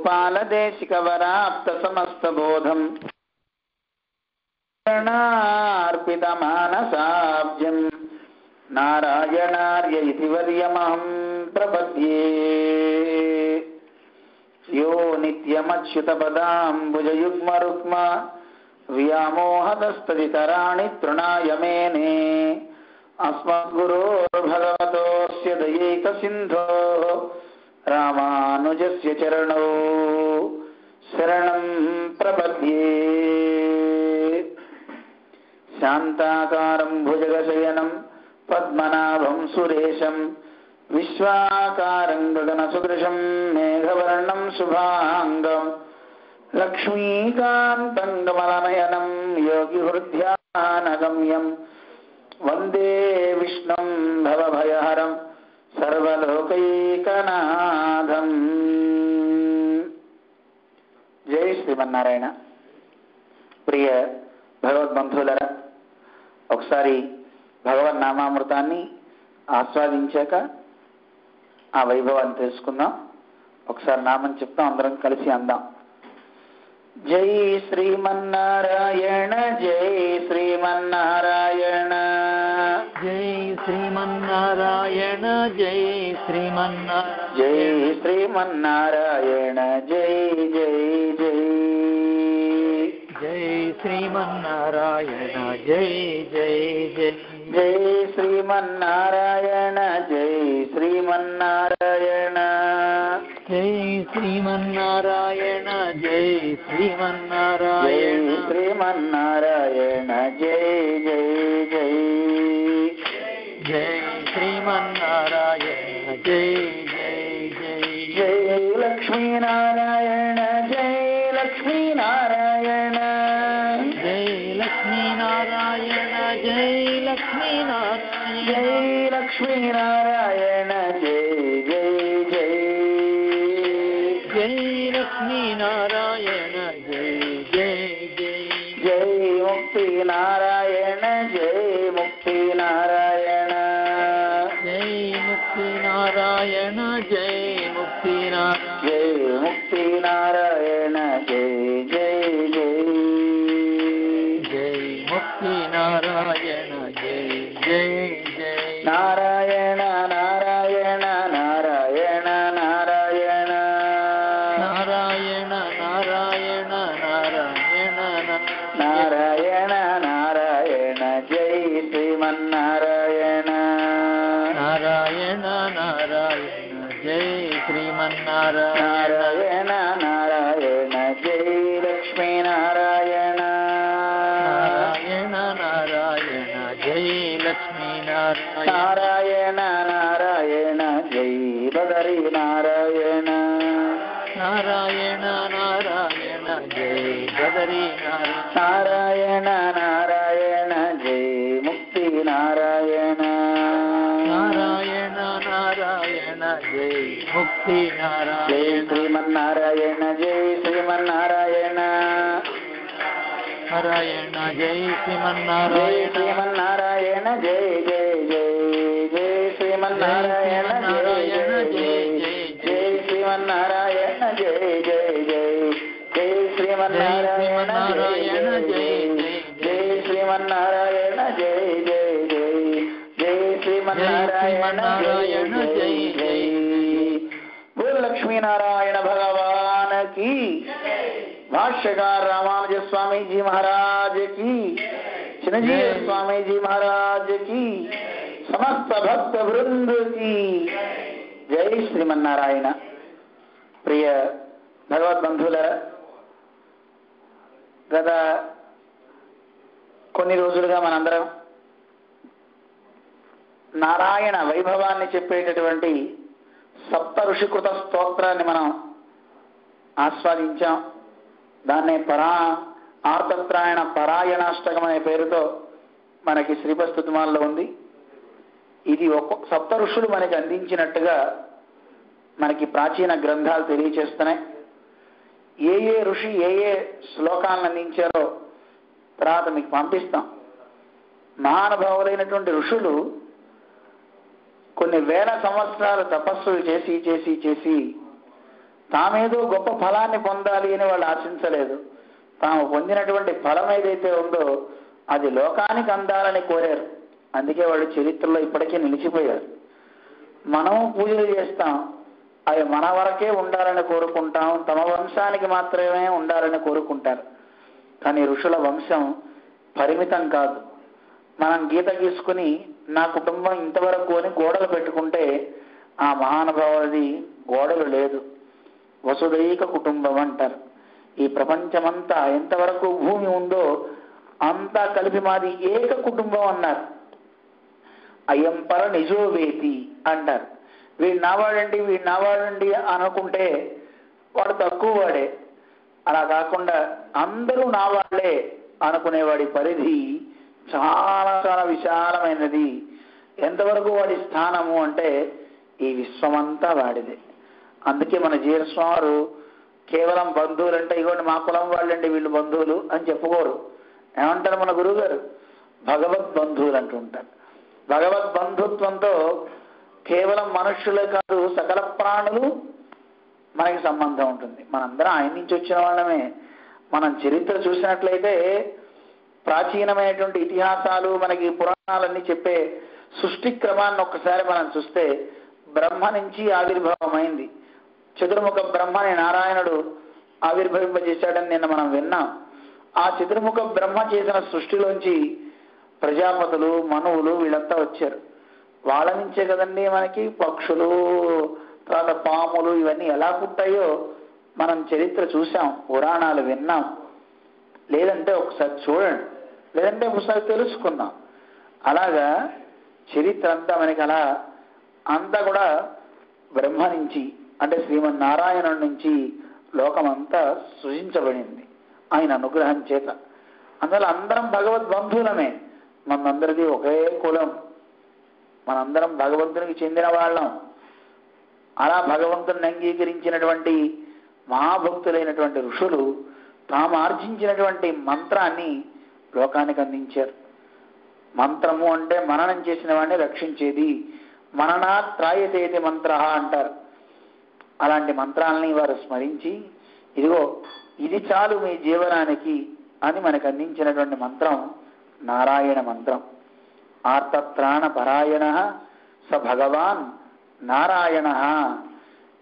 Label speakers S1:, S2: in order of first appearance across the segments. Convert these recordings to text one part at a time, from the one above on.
S1: गोपालदेशिकवराप्तसमस्तबोधम् अर्पितमानसाब्जम् नारायणार्य इति वर्यमहं प्रपद्ये। यो नित्यमच्युतपदाम्बुजयुग्मरुक्म व्यामोहतस्तदितराणि तृणाय मेने। अस्मद्गुरोर्भगवतोऽस्य दयैकसिन्धोः रामानुजस्य चरणौ शरणं प्रपद्ये। शान्ताकारं भुजगशयनं पद्मनाभं सुरेशं विश्वाकारं गगनसदृशं मेघवर्णं शुभांगं लक्ष्मीकान्तं कमलनयनं योगिहृद्यानगम्यं वन्दे विष्णुं भवभयहरं सर्वलोकैकनाथं। जय श्रीमन्नारायण। ప్రియ భగవద్బంధువులరా, ఒకసారి భగవన్నామామృతాన్ని ఆస్వాదించాక ఆ వైభవాన్ని తెలుసుకుందాం. ఒకసారి నామం చెప్తాం, అందరం కలిసి అందాం. జై శ్రీమన్నారాయణ జై శ్రీమన్నారాయణ
S2: జై శ్రీమన్నారాయణ జై శ్రీమన్నారాయణ
S1: జై శ్రీమన్నారాయణ జై జై జై
S2: జై శ్రీమన్నారాయణ జై జై జై
S1: జై శ్రీమన్నారాయణ జై శ్రీమన్నారాయణ
S2: జై శ్రీమన్నారాయణ జై శ్రీమన్నారాయణ
S1: జై శ్రీమన్నారాయణ జై జై జై
S2: జై శ్రీమన్నారాయణ జై జై జై
S1: జై లక్ష్మీనారాయణ జై లక్ష్మీనారాయణ
S2: జై లక్ష్మీనారాయణ జై లక్ష్మీనారాయణ
S1: జై లక్ష్మీనారాయణ జై జై జై
S2: జై లక్ష్మీనారాయణ జై జై జై
S1: జై ముక్తినారాయణ జై ముక్తినారాయణ
S2: జై ముక్తినారాయణ జై ముక్తినారాయణ
S1: జై ముక్తినారాయణ జై జై జై
S2: జై ముక్తినారాయణ జై జై జై
S1: నారాయణ నారాయణ నారాయణ నారాయణ
S2: నారాయణ నారాయణ నారాయణ
S1: నారాయణ నారాయణ జై శ్రీమన్నారాయణ
S2: నారాయణ నారాయణ జై శ్రీమన్నారాయణ
S1: నారాయణ నారాయణ జై లక్ష్మీనారాయణ
S2: నారాయణ నారాయణ జై లక్ష్మీనారాయణ
S1: నారాయణ నారాయణ జై బదరీ నారాయణ
S2: నారాయణ నారాయణ జై బదరీ
S1: నారాయణ నారాయణ జై ముక్తి నారాయణ
S2: నారాయణ నారాయణ జై ముక్తి
S1: జై
S2: నారాయణ
S1: శ్రీమన్నారాయణ జై శ్రీమన్నారాయణ
S2: నారాయణ జై
S1: జై
S2: శ్రీమన్నారాయణ
S1: శ్రీమన్నారాయణ జై జై జై జై శ్రీమన్నారాయణ జై జై జై శ్రీమన్నారాయణ జై జై జై జై శ్రీమన్నారాయణ జై జై శ్రీమన్నారాయణ జై జై జై జై శ్రీమన్నారాయణ జై జై बोल लक्ष्मी नारायण भगवान की। भाष्यकार रामानुज स्वामी जी महाराज की, चिन्नजीव स्वामी जी महाराज की, समस्त भक्त वृंद की जय श्रीमन्नारायण। प्रिय భగవద్బంధువులారా, గత కొన్ని రోజులుగా మనందరం నారాయణ వైభవాన్ని చెప్పేటటువంటి సప్త ఋషికృత స్తోత్రాన్ని మనం ఆస్వాదించాం. దాన్నే ఆర్తత్రాయణ పరాయణాష్టకం అనే పేరుతో మనకి శ్రీపస్తుతిమాల్లో ఉంది. ఇది సప్త ఋషులు మనకి అందించినట్టుగా మనకి ప్రాచీన గ్రంథాలు తెలియచేస్తున్నాయి. ఏ ఏ ఋషి ఏ ఏ శ్లోకాలను అందించారో తర్వాత మీకు పంపిస్తాం. మహానుభావులైనటువంటి ఋషులు కొన్ని వేల సంవత్సరాలు తపస్సులు చేసి చేసి చేసి తామేదో గొప్ప ఫలాన్ని పొందాలి అని వాళ్ళు ఆశించలేదు. తాము పొందినటువంటి ఫలం ఏదైతే ఉందో అది లోకానికి అందాలని కోరారు. అందుకే వాళ్ళు చరిత్రలో ఇప్పటికీ నిలిచిపోయారు. మనం పూజలు చేస్తాం, అవి మన వరకే ఉండాలని కోరుకుంటాం, తమ వంశానికి మాత్రమే ఉండాలని కోరుకుంటారు. కానీ ఋషుల వంశం పరిమితం కాదు. మనం గీత గీసుకుని నా కుటుంబం ఇంతవరకు అని గోడలు పెట్టుకుంటే ఆ మహానుభావుడిది గోడలు లేదు, వసుదైక కుటుంబం అంటారు. ఈ ప్రపంచమంతా ఎంతవరకు భూమి ఉందో అంతా కలిపి మాది ఏక కుటుంబం అన్నారు. అయం పర నిజోవేతి అంటారు. వీడు నావాడండి అనుకుంటే వాడు తక్కువ వాడే. అలా కాకుండా అందరూ నా వాళ్ళే అనుకునేవాడి పరిధి చాలా చాలా విశాలమైనది. ఎంతవరకు వాడి స్థానము అంటే ఈ విశ్వమంతా వాడిదే. అందుకే మన జీరస్వామి కేవలం బంధువులు అంటే ఇగోండి మా కులం వాళ్ళండి వీళ్ళు బంధువులు అని చెప్పుకోరు. ఏమంటారు మన గురువు గారు? భగవద్ బంధువులు అంటుంటారు. భగవద్ బంధుత్వంతో కేవలం మనుష్యులే కాదు సకల ప్రాణులు మనకి సంబంధం ఉంటుంది. మనందరం ఆయన నుంచి వచ్చిన వాళ్ళమే. మనం చరిత్ర చూసినట్లయితే ప్రాచీనమైనటువంటి ఇతిహాసాలు మనకి పురాణాలన్నీ చెప్పే సృష్టి క్రమాన్ని ఒక్కసారి మనం చూస్తే బ్రహ్మ నుంచి ఆవిర్భావమైంది. చతుర్ముఖ బ్రహ్మని నారాయణుడు ఆవిర్భవింపజేశాడని నిన్న మనం విన్నాం. ఆ చతుర్ముఖ బ్రహ్మ చేసిన సృష్టిలోంచి ప్రజాపతులు, మనువులు వీళ్ళంతా వచ్చారు. వాళ్ళ నుంచే కదండి మనకి పక్షులు, తర్వాత పాములు ఇవన్నీ ఎలా పుట్టాయో మనం చరిత్ర చూసాం, పురాణాలు విన్నాం. లేదంటే ఒకసారి చూడండి, లేదంటే ఒకసారి తెలుసుకుందాం. అలాగా చరిత్ర అంతా మనకి అలా అంతా కూడా బ్రహ్మ నుంచి అంటే శ్రీమన్నారాయణుడి నుంచి లోకమంతా సృజించబడింది ఆయన అనుగ్రహం చేత. అందువల్ల అందరం భగవద్బంధువులమే. మనందరిది ఒకే కులం, మనందరం భగవంతునికి చెందిన వాళ్ళం. అలా భగవంతుని అంగీకరించినటువంటి మహాభక్తులైనటువంటి ఋషులు తాము ఆర్జించినటువంటి మంత్రాన్ని లోకానికి అందించారు. మంత్రము అంటే మననం చేసిన వాడిని రక్షించేది. మననాత్ త్రాయతేతి మంత్ర అంటారు. అలాంటి మంత్రాలని వారు స్మరించి ఇదిగో ఇది చాలు మీ జీవనానికి అని మనకు అందించినటువంటి మంత్రం నారాయణ మంత్రం. ఆర్తత్రాణ పరాయణ స భగవాన్ నారాయణ.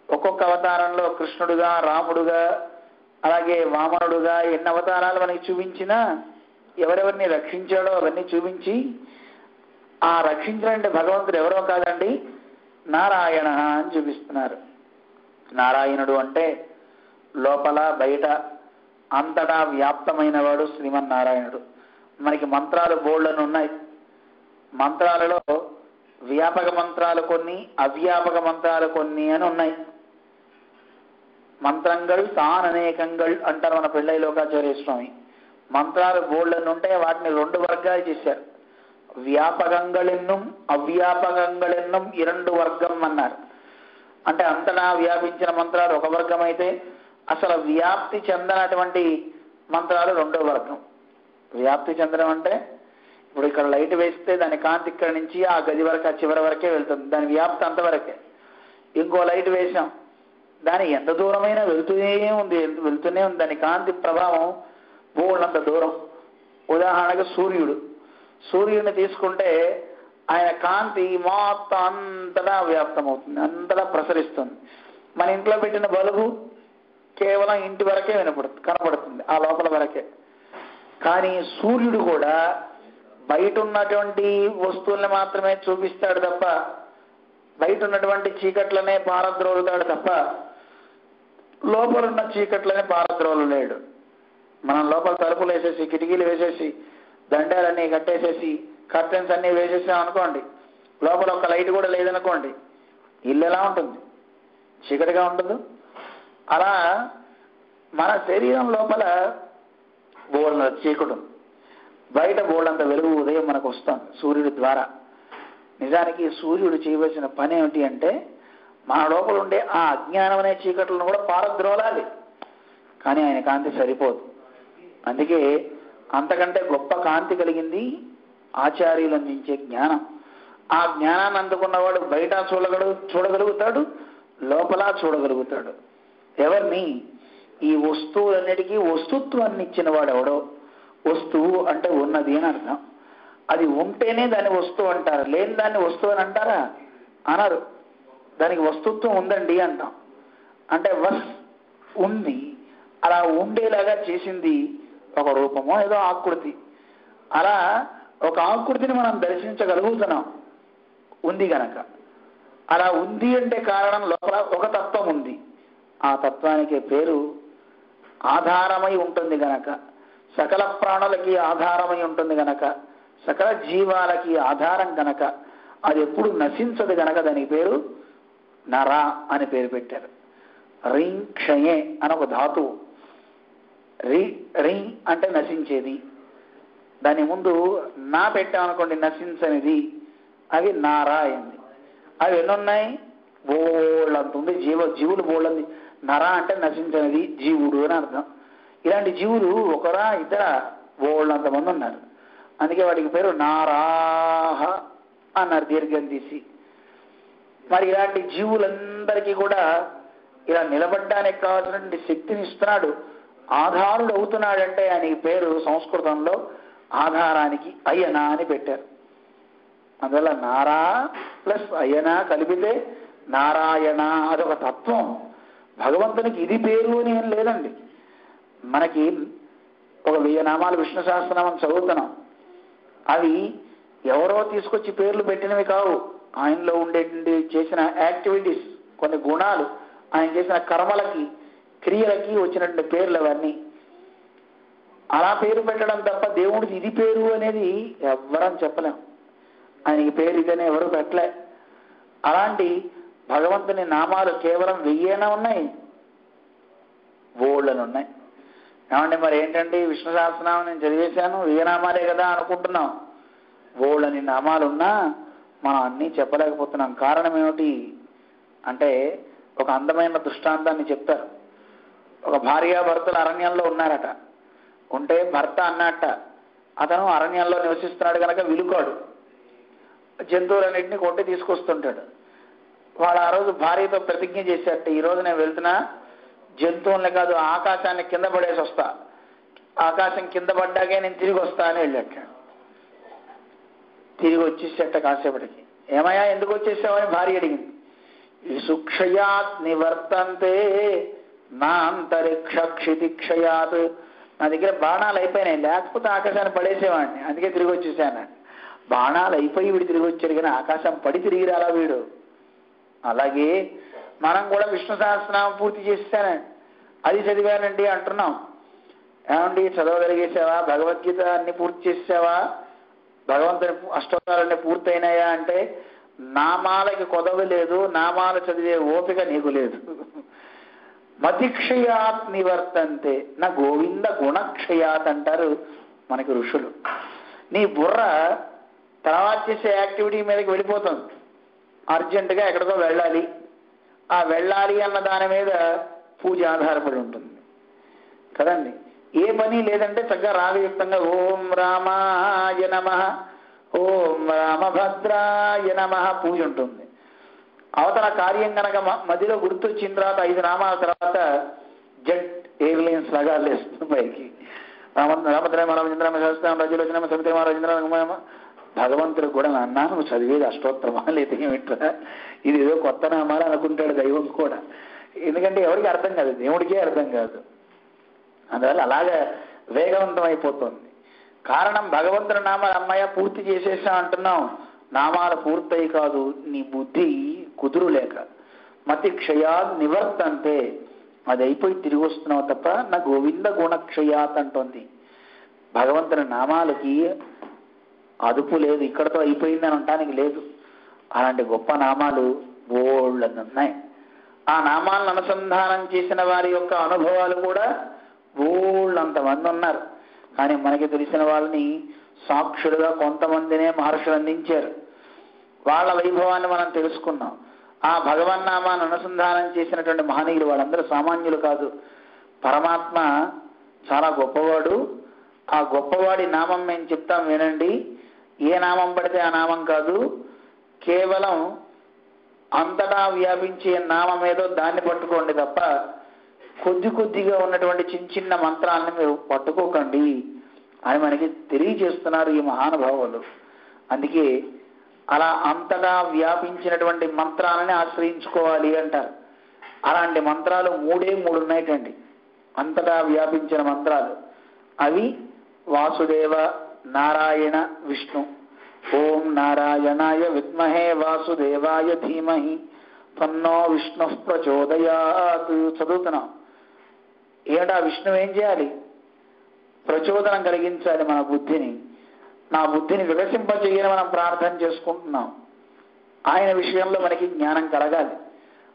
S1: ఒక్కొక్క అవతారంలో కృష్ణుడుగా, రాముడుగా, అలాగే వామనుడుగా ఎన్ని అవతారాలు మనకి చూపించినా ఎవరెవరిని రక్షించాడో అవన్నీ చూపించి ఆ రక్షించాలంటే భగవంతుడు ఎవరో కాదండి, నారాయణ అని చూపిస్తున్నారు. నారాయణుడు అంటే లోపల బయట అంతటా వ్యాప్తమైన వాడు శ్రీమన్నారాయణుడు. మనకి మంత్రాలు బోల్డని ఉన్నాయి. మంత్రాలలో వ్యాపక మంత్రాలు కొన్ని, అవ్యాపక మంత్రాలు కొన్ని అని ఉన్నాయి. మంత్రంగల్ తాననేకంగల్ అంటారు మన పిళ్ళై లోకాచార్య స్వామి. మంత్రాలు బోల్డని ఉంటే వాటిని 2 వర్గాలు చేశారు. వ్యాపకంగళెన్నుం అవ్యాపకంగళెన్నుం 2 వర్గం అన్నారు. అంటే అంతటా వ్యాపించిన మంత్రాలు ఒక వర్గం అయితే అసలు వ్యాప్తి చెందనటువంటి మంత్రాలు 2వ వర్గం. వ్యాప్తి చెందడం అంటే ఇప్పుడు ఇక్కడ లైట్ వేస్తే దాని కాంతి ఇక్కడ నుంచి ఆ గది వరకు ఆ చివరి వరకే వెళ్తుంది, దాని వ్యాప్తి అంతవరకే. ఇంకో లైట్ వేసాం, దాని ఎంత దూరమైనా వెళ్తూనే ఉంది. దాని కాంతి ప్రభావం బోళ్ళంత దూరం. ఉదాహరణకు సూర్యుడిని తీసుకుంటే ఆయన కాంతి మొత్తం అంతటా వ్యాప్తమవుతుంది, అంతటా ప్రసరిస్తుంది. మన ఇంట్లో పెట్టిన బల్బు కేవలం ఇంటి వరకే కనపడుతుంది, ఆ లోపల వరకే. కానీ సూర్యుడు కూడా బయట ఉన్నటువంటి వస్తువుల్ని మాత్రమే చూపిస్తాడు తప్ప, బయట ఉన్నటువంటి చీకట్లనే పారద్రోలుతాడు తప్ప లోపలున్న చీకట్లనే పారద్రోలలేడు. మనం లోపల తలుపులు వేసేసి, కిటికీలు వేసేసి, దండాలన్నీ కట్టేసేసి, కర్టెన్స్ అన్నీ వేసేసాం అనుకోండి, లోపల ఒక లైట్ కూడా లేదనుకోండి, ఇల్లు ఎలా ఉంటుంది? చీకటిగా ఉంటుంది. అలా మన శరీరం లోపల బోళ్ళంత చీకటి, బయట బోళ్ళంత వెలుగు ఉదయం మనకు వస్తుంది సూర్యుడి ద్వారా. నిజానికి సూర్యుడు చేయవలసిన పని ఏమిటి అంటే మన లోపల ఉండే ఆ అజ్ఞానం అనే చీకట్లను కూడా పారద్రోలాలి. కానీ ఆయన కాంతి సరిపోదు. అందుకే అంతకంటే గొప్ప కాంతి కలిగింది ఆచార్యులు అందించే జ్ఞానం. ఆ జ్ఞానాన్ని అందుకున్నవాడు బయట చూడగలుగుతాడు, లోపల చూడగలుగుతాడు. ఎవరిని? ఈ వస్తువులన్నిటికీ వస్తుత్వాన్ని ఇచ్చిన వాడు ఎవడో. వస్తువు అంటే ఉన్నది అని అర్థం. అది ఉంటేనే దాన్ని వస్తువు అంటారు, లేని దాన్ని వస్తువు అని అంటారా? అనరు. దానికి వస్తుత్వం ఉందండి అంటాం. అంటే ఉంది, అలా ఉండేలాగా చేసింది ఒక రూపమో ఏదో ఆకృతి. అలా ఒక ఆకృతిని మనం దర్శించగలుగుతున్నాం ఉంది గనక. అలా ఉంది అంటే కారణం లోపల ఒక తత్వం ఉంది. ఆ తత్వానికి పేరు ఆధారమై ఉంటుంది గనక, సకల ప్రాణులకి ఆధారమై ఉంటుంది గనక, సకల జీవాలకి ఆధారం గనక, అది ఎప్పుడు నశించదు గనక దానికి పేరు నర అని పేరు పెట్టారు. రిం క్షయే అని ఒక ధాతువు. రిం అంటే నశించేది, దాని ముందు నా పెట్టామనుకోండి నశించనిది, అవి నారా అయింది. అవి ఎన్నున్నాయి? బోళ్ళంత ఉంది. జీవులు బోళ్ళంది. నర అంటే నశించనిది, జీవుడు అని అర్థం. ఇలాంటి జీవులు ఒకరా ఇద్దర బోళ్ళంత మంది ఉన్నారు. అందుకే వాడికి పేరు నారాహ అన్నారు దీర్ఘం తీసి. మరి ఇలాంటి జీవులందరికీ కూడా ఇలా నిలబడ్డానికి కావాల్సినటువంటి శక్తిని ఇస్తున్నాడు, ఆధారుడు అవుతున్నాడంటే ఆయనకి పేరు సంస్కృతంలో ఆధారానికి అయన అని పెట్టారు. అందువల్ల నారా ప్లస్ అయన కలిపితే నారాయణ, అదొక తత్వం. భగవంతునికి ఇది పేరు అని ఏం లేదండి. మనకి ఒక 1000 నామాలు విష్ణు సహస్రనామం చదువుతున్నాం. అవి ఎవరో తీసుకొచ్చి పేర్లు పెట్టినవి కావు. ఆయనలో ఉండేటువంటి చేసిన యాక్టివిటీస్, కొన్ని గుణాలు, ఆయన చేసిన కర్మలకి క్రియలకి వచ్చినటువంటి పేర్లు అవన్నీ. అలా పేరు పెట్టడం తప్ప దేవుడికి ఇది పేరు అనేది ఎవ్వరం చెప్పలేం. ఆయనకి పేరు ఇదని ఎవరు పెట్టలే. అలాంటి భగవంతుని నామాలు కేవలం 1000 ఉన్నాయి, బోళ్ళని ఉన్నాయి. ఏమంటే మరి ఏంటండి విష్ణు సహస్రనామం నేను చదివేశాను 1000 నామాలే కదా అనుకుంటున్నాం. బోళ్ళని నామాలున్నా మనం అన్నీ చెప్పలేకపోతున్నాం. కారణం ఏమిటి అంటే ఒక అందమైన దృష్టాంతాన్ని చెప్తారు. ఒక భార్యాభర్తలు అరణ్యంలో ఉన్నారట. ఉంటే భర్త అన్నట్ట, అతను అరణ్యంలో నివసిస్తున్నాడు కనుక విలుకాడు, జంతువులన్నింటినీ కొట్టి తీసుకొస్తుంటాడు. వాడు ఆ రోజు భార్యతో ప్రతిజ్ఞ చేశాట, ఈ రోజు నేను వెళ్తున్నా జంతువుల్ని కాదు ఆకాశాన్ని కింద పడేసి వస్తా, ఆకాశం కింద పడ్డాకే నేను తిరిగి వస్తా అని వెళ్ళట. తిరిగి వచ్చేసేట కాసేపటికి. ఏమయ్యా ఎందుకు వచ్చేసావని భార్య అడిగింది. సుక్షయాత్ నివర్తంతే నా అంతరిక్ష క్షితిక్షయాత్, నా దగ్గర బాణాలు అయిపోయినాయి, లేకపోతే ఆకాశాన్ని పడేసేవాడిని, అందుకే తిరిగి వచ్చేసాను. బాణాలు అయిపోయి వీడు తిరిగి వచ్చాడు కానీ ఆకాశం పడి తిరిగి రాలా వీడు. అలాగే మనం కూడా విష్ణు సహస్రనామం పూర్తి చేసేసానండి, అది చదివానండి అంటున్నాం. ఏమండి చదవగలిగేసావా? భగవద్గీత అన్ని పూర్తి చేసావా? భగవంతుని అష్టోత్తరాలన్నీ పూర్తయినాయా అంటే నామాలకి కొదవ లేదు, నామాలు చదివే ఓపిక నీకు లేదు. మతిక్షయాత్ నివర్తంతే నా గోవింద గుణక్షయాత్ అంటారు మనకి ఋషులు. నీ బుర్ర తర్వాత చేసే యాక్టివిటీ మీదకి వెళ్ళిపోతుంది. అర్జెంటుగా ఎక్కడికో వెళ్ళాలి, ఆ వెళ్ళాలి అన్న దాని మీద పూజ ఆధారపడి ఉంటుంది కదండి. ఏ పని లేదంటే చక్కగా రాగయుక్తంగా ఓం రామాయ నమః, ఓం రామభద్రాయ నమః పూజ ఉంటుంది. అవతల కార్యం కనుక మధ్యలో గుర్తొచ్చిన తర్వాత 5 నామాల తర్వాత జెట్ ఎయిర్లైన్స్ లాగా లేస్తుంది పైకి. భగవంతుడికి కూడా నాన్న నువ్వు చదివేది అష్టోత్తరమా లేదా ఏమిట్రా, ఇది ఏదో కొత్త నామాలు అనుకుంటాడు దైవం కూడా. ఎందుకంటే ఎవరికి అర్థం కాదు, దేవుడికే అర్థం కాదు. అందువల్ల అలాగే వేగవంతం అయిపోతుంది. కారణం భగవంతుడి నామాలు అమ్మాయ పూర్తి చేసేసా అంటున్నాం, నామాలు పూర్తయి కాదు, నీ బుద్ధి కుదురులేక. మతి క్షయాత్ నివర్తంతే, అది అయిపోయి తిరిగి వస్తున్నావు తప్ప నా గోవింద గుణక్షయాత్ అంటుంది. భగవంతుని నామాలకి అదుపు లేదు, ఇక్కడతో అయిపోయిందని అనటానికి లేదు. అలాంటి గొప్ప నామాలు బోళ్ళని ఉన్నాయి. ఆ నామాలను అనుసంధానం చేసిన వారి యొక్క అనుభవాలు కూడా బోళ్ళంతమంది ఉన్నారు. కానీ మనకి తెలిసిన వాళ్ళని సాక్షులుగా కొంతమందినే మహర్షులు అందించారు. వాళ్ళ వైభవాన్ని మనం తెలుసుకున్నాం. ఆ భగవన్నామాన్ని అనుసంధానం చేసినటువంటి మహనీయులు వాళ్ళందరూ సామాన్యులు కాదు. పరమాత్మ చాలా గొప్పవాడు. ఆ గొప్పవాడి నామం మేము చెప్తాం వినండి. ఏ నామం పడితే ఆ నామం కాదు, కేవలం అంతటా వ్యాపించే నామం ఏదో దాన్ని పట్టుకోండి తప్ప కొద్ది కొద్దిగా ఉన్నటువంటి చిన్న చిన్న మంత్రాలను మీరు పట్టుకోకండి అని మనకి తెలియజేస్తున్నారు ఈ మహానుభావులు. అందుకే అలా అంతటా వ్యాపించినటువంటి మంత్రాలని ఆశ్రయించుకోవాలి అంటారు. అలాంటి మంత్రాలు మూడే మూడు ఉన్నాయిటండి, అంతటా వ్యాపించిన మంత్రాలు. అవి వాసుదేవ, నారాయణ, విష్ణు. ఓం నారాయణాయ విద్మహే వాసుదేవాయ ధీమహి తన్నో విష్ణు ప్రచోదయాత్. చదువుతున్నాం. ఏమిటా విష్ణు ఏం చేయాలి? ప్రచోదనం కలిగించాలి మన బుద్ధిని. నా బుద్ధిని వికసింపచేయని మనం ప్రార్థన చేసుకుంటున్నాం. ఆయన విషయంలో మనకి జ్ఞానం కలగాలి.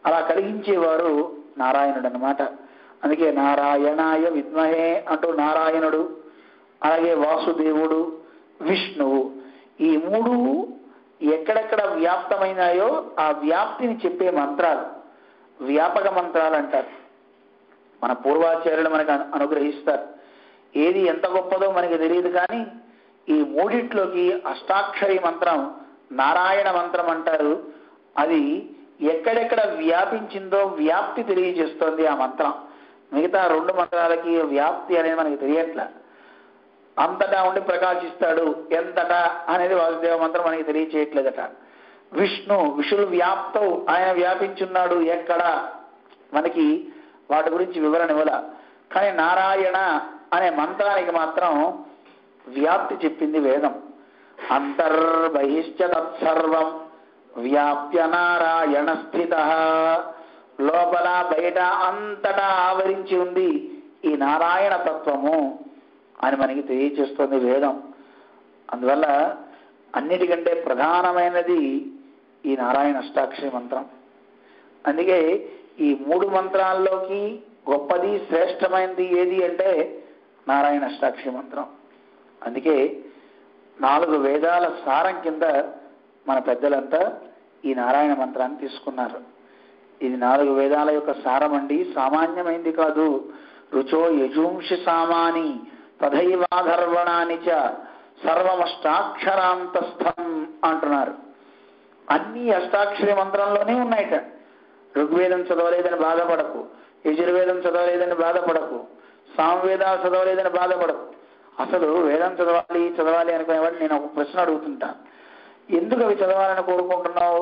S1: అలా కలిగించేవారు నారాయణుడు అన్నమాట. అందుకే నారాయణాయ విద్మహే అంటూ నారాయణుడు, అలాగే వాసుదేవుడు, విష్ణువు, ఈ మూడు ఎక్కడెక్కడ వ్యాప్తమైనాయో ఆ వ్యాప్తిని చెప్పే మంత్రాలు వ్యాపక మంత్రాలు అంటారు. మన పూర్వాచార్యులు మనకు అనుగ్రహిస్తారు. ఏది ఎంత గొప్పదో మనకి తెలియదు, కానీ ఈ మూడిట్లోకి అష్టాక్షరి మంత్రం నారాయణ మంత్రం అంటారు. అది ఎక్కడెక్కడ వ్యాపించిందో వ్యాప్తి తెలియజేస్తోంది ఆ మంత్రం. మిగతా రెండు మంత్రాలకి వ్యాప్తి అనేది మనకి తెలియట్లా. అంతటా ఉండి ప్రకాశిస్తాడు, ఎంతటా అనేది వాసుదేవ మంత్రం మనకి తెలియచేయట్లేదట. విష్ణు విషులు వ్యాప్తవు, ఆయన వ్యాపించున్నాడు ఎక్కడ, మనకి వాటి గురించి వివరణ ఇవ్వాల. కానీ నారాయణ అనే మంత్రానికి మాత్రం వ్యాప్తి చెప్పింది వేదం. అంతర్బహిశ్చ తత్సర్వం వ్యాప్య నారాయణ స్థిత. లోపల బయట అంతటా ఆవరించి ఉంది ఈ నారాయణ తత్వము అని మనకి తెలియచేస్తుంది వేదం. అందువల్ల అన్నిటికంటే ప్రధానమైనది ఈ నారాయణ అష్టాక్షరి మంత్రం. అందుకే ఈ మూడు మంత్రాల్లోకి గొప్పది శ్రేష్టమైనది ఏది అంటే నారాయణ అష్టాక్షరి మంత్రం. అందుకే 4 వేదాల సారం కింద మన పెద్దలంతా ఈ నారాయణ మంత్రాన్ని తీసుకున్నారు. ఇది 4 వేదాల యొక్క సారం అండి, సామాన్యమైంది కాదు. రుచో యజూంషి సామాని తథైవాధర్వణాని చ సర్వమష్టాక్షరాంతస్థం అంటున్నారు. అన్ని అష్టాక్షరి మంత్రంలోనే ఉన్నాయిట. ఋగ్వేదం చదవలేదని బాధపడకు, యజుర్వేదం చదవలేదని బాధపడకు, సామవేదాలు చదవలేదని బాధపడకు. అసలు వేదం చదవాలి అనుకునేవాడు నేను ఒక ప్రశ్న అడుగుతుంటా. ఎందుకు అవి చదవాలని కోరుకుంటున్నావు?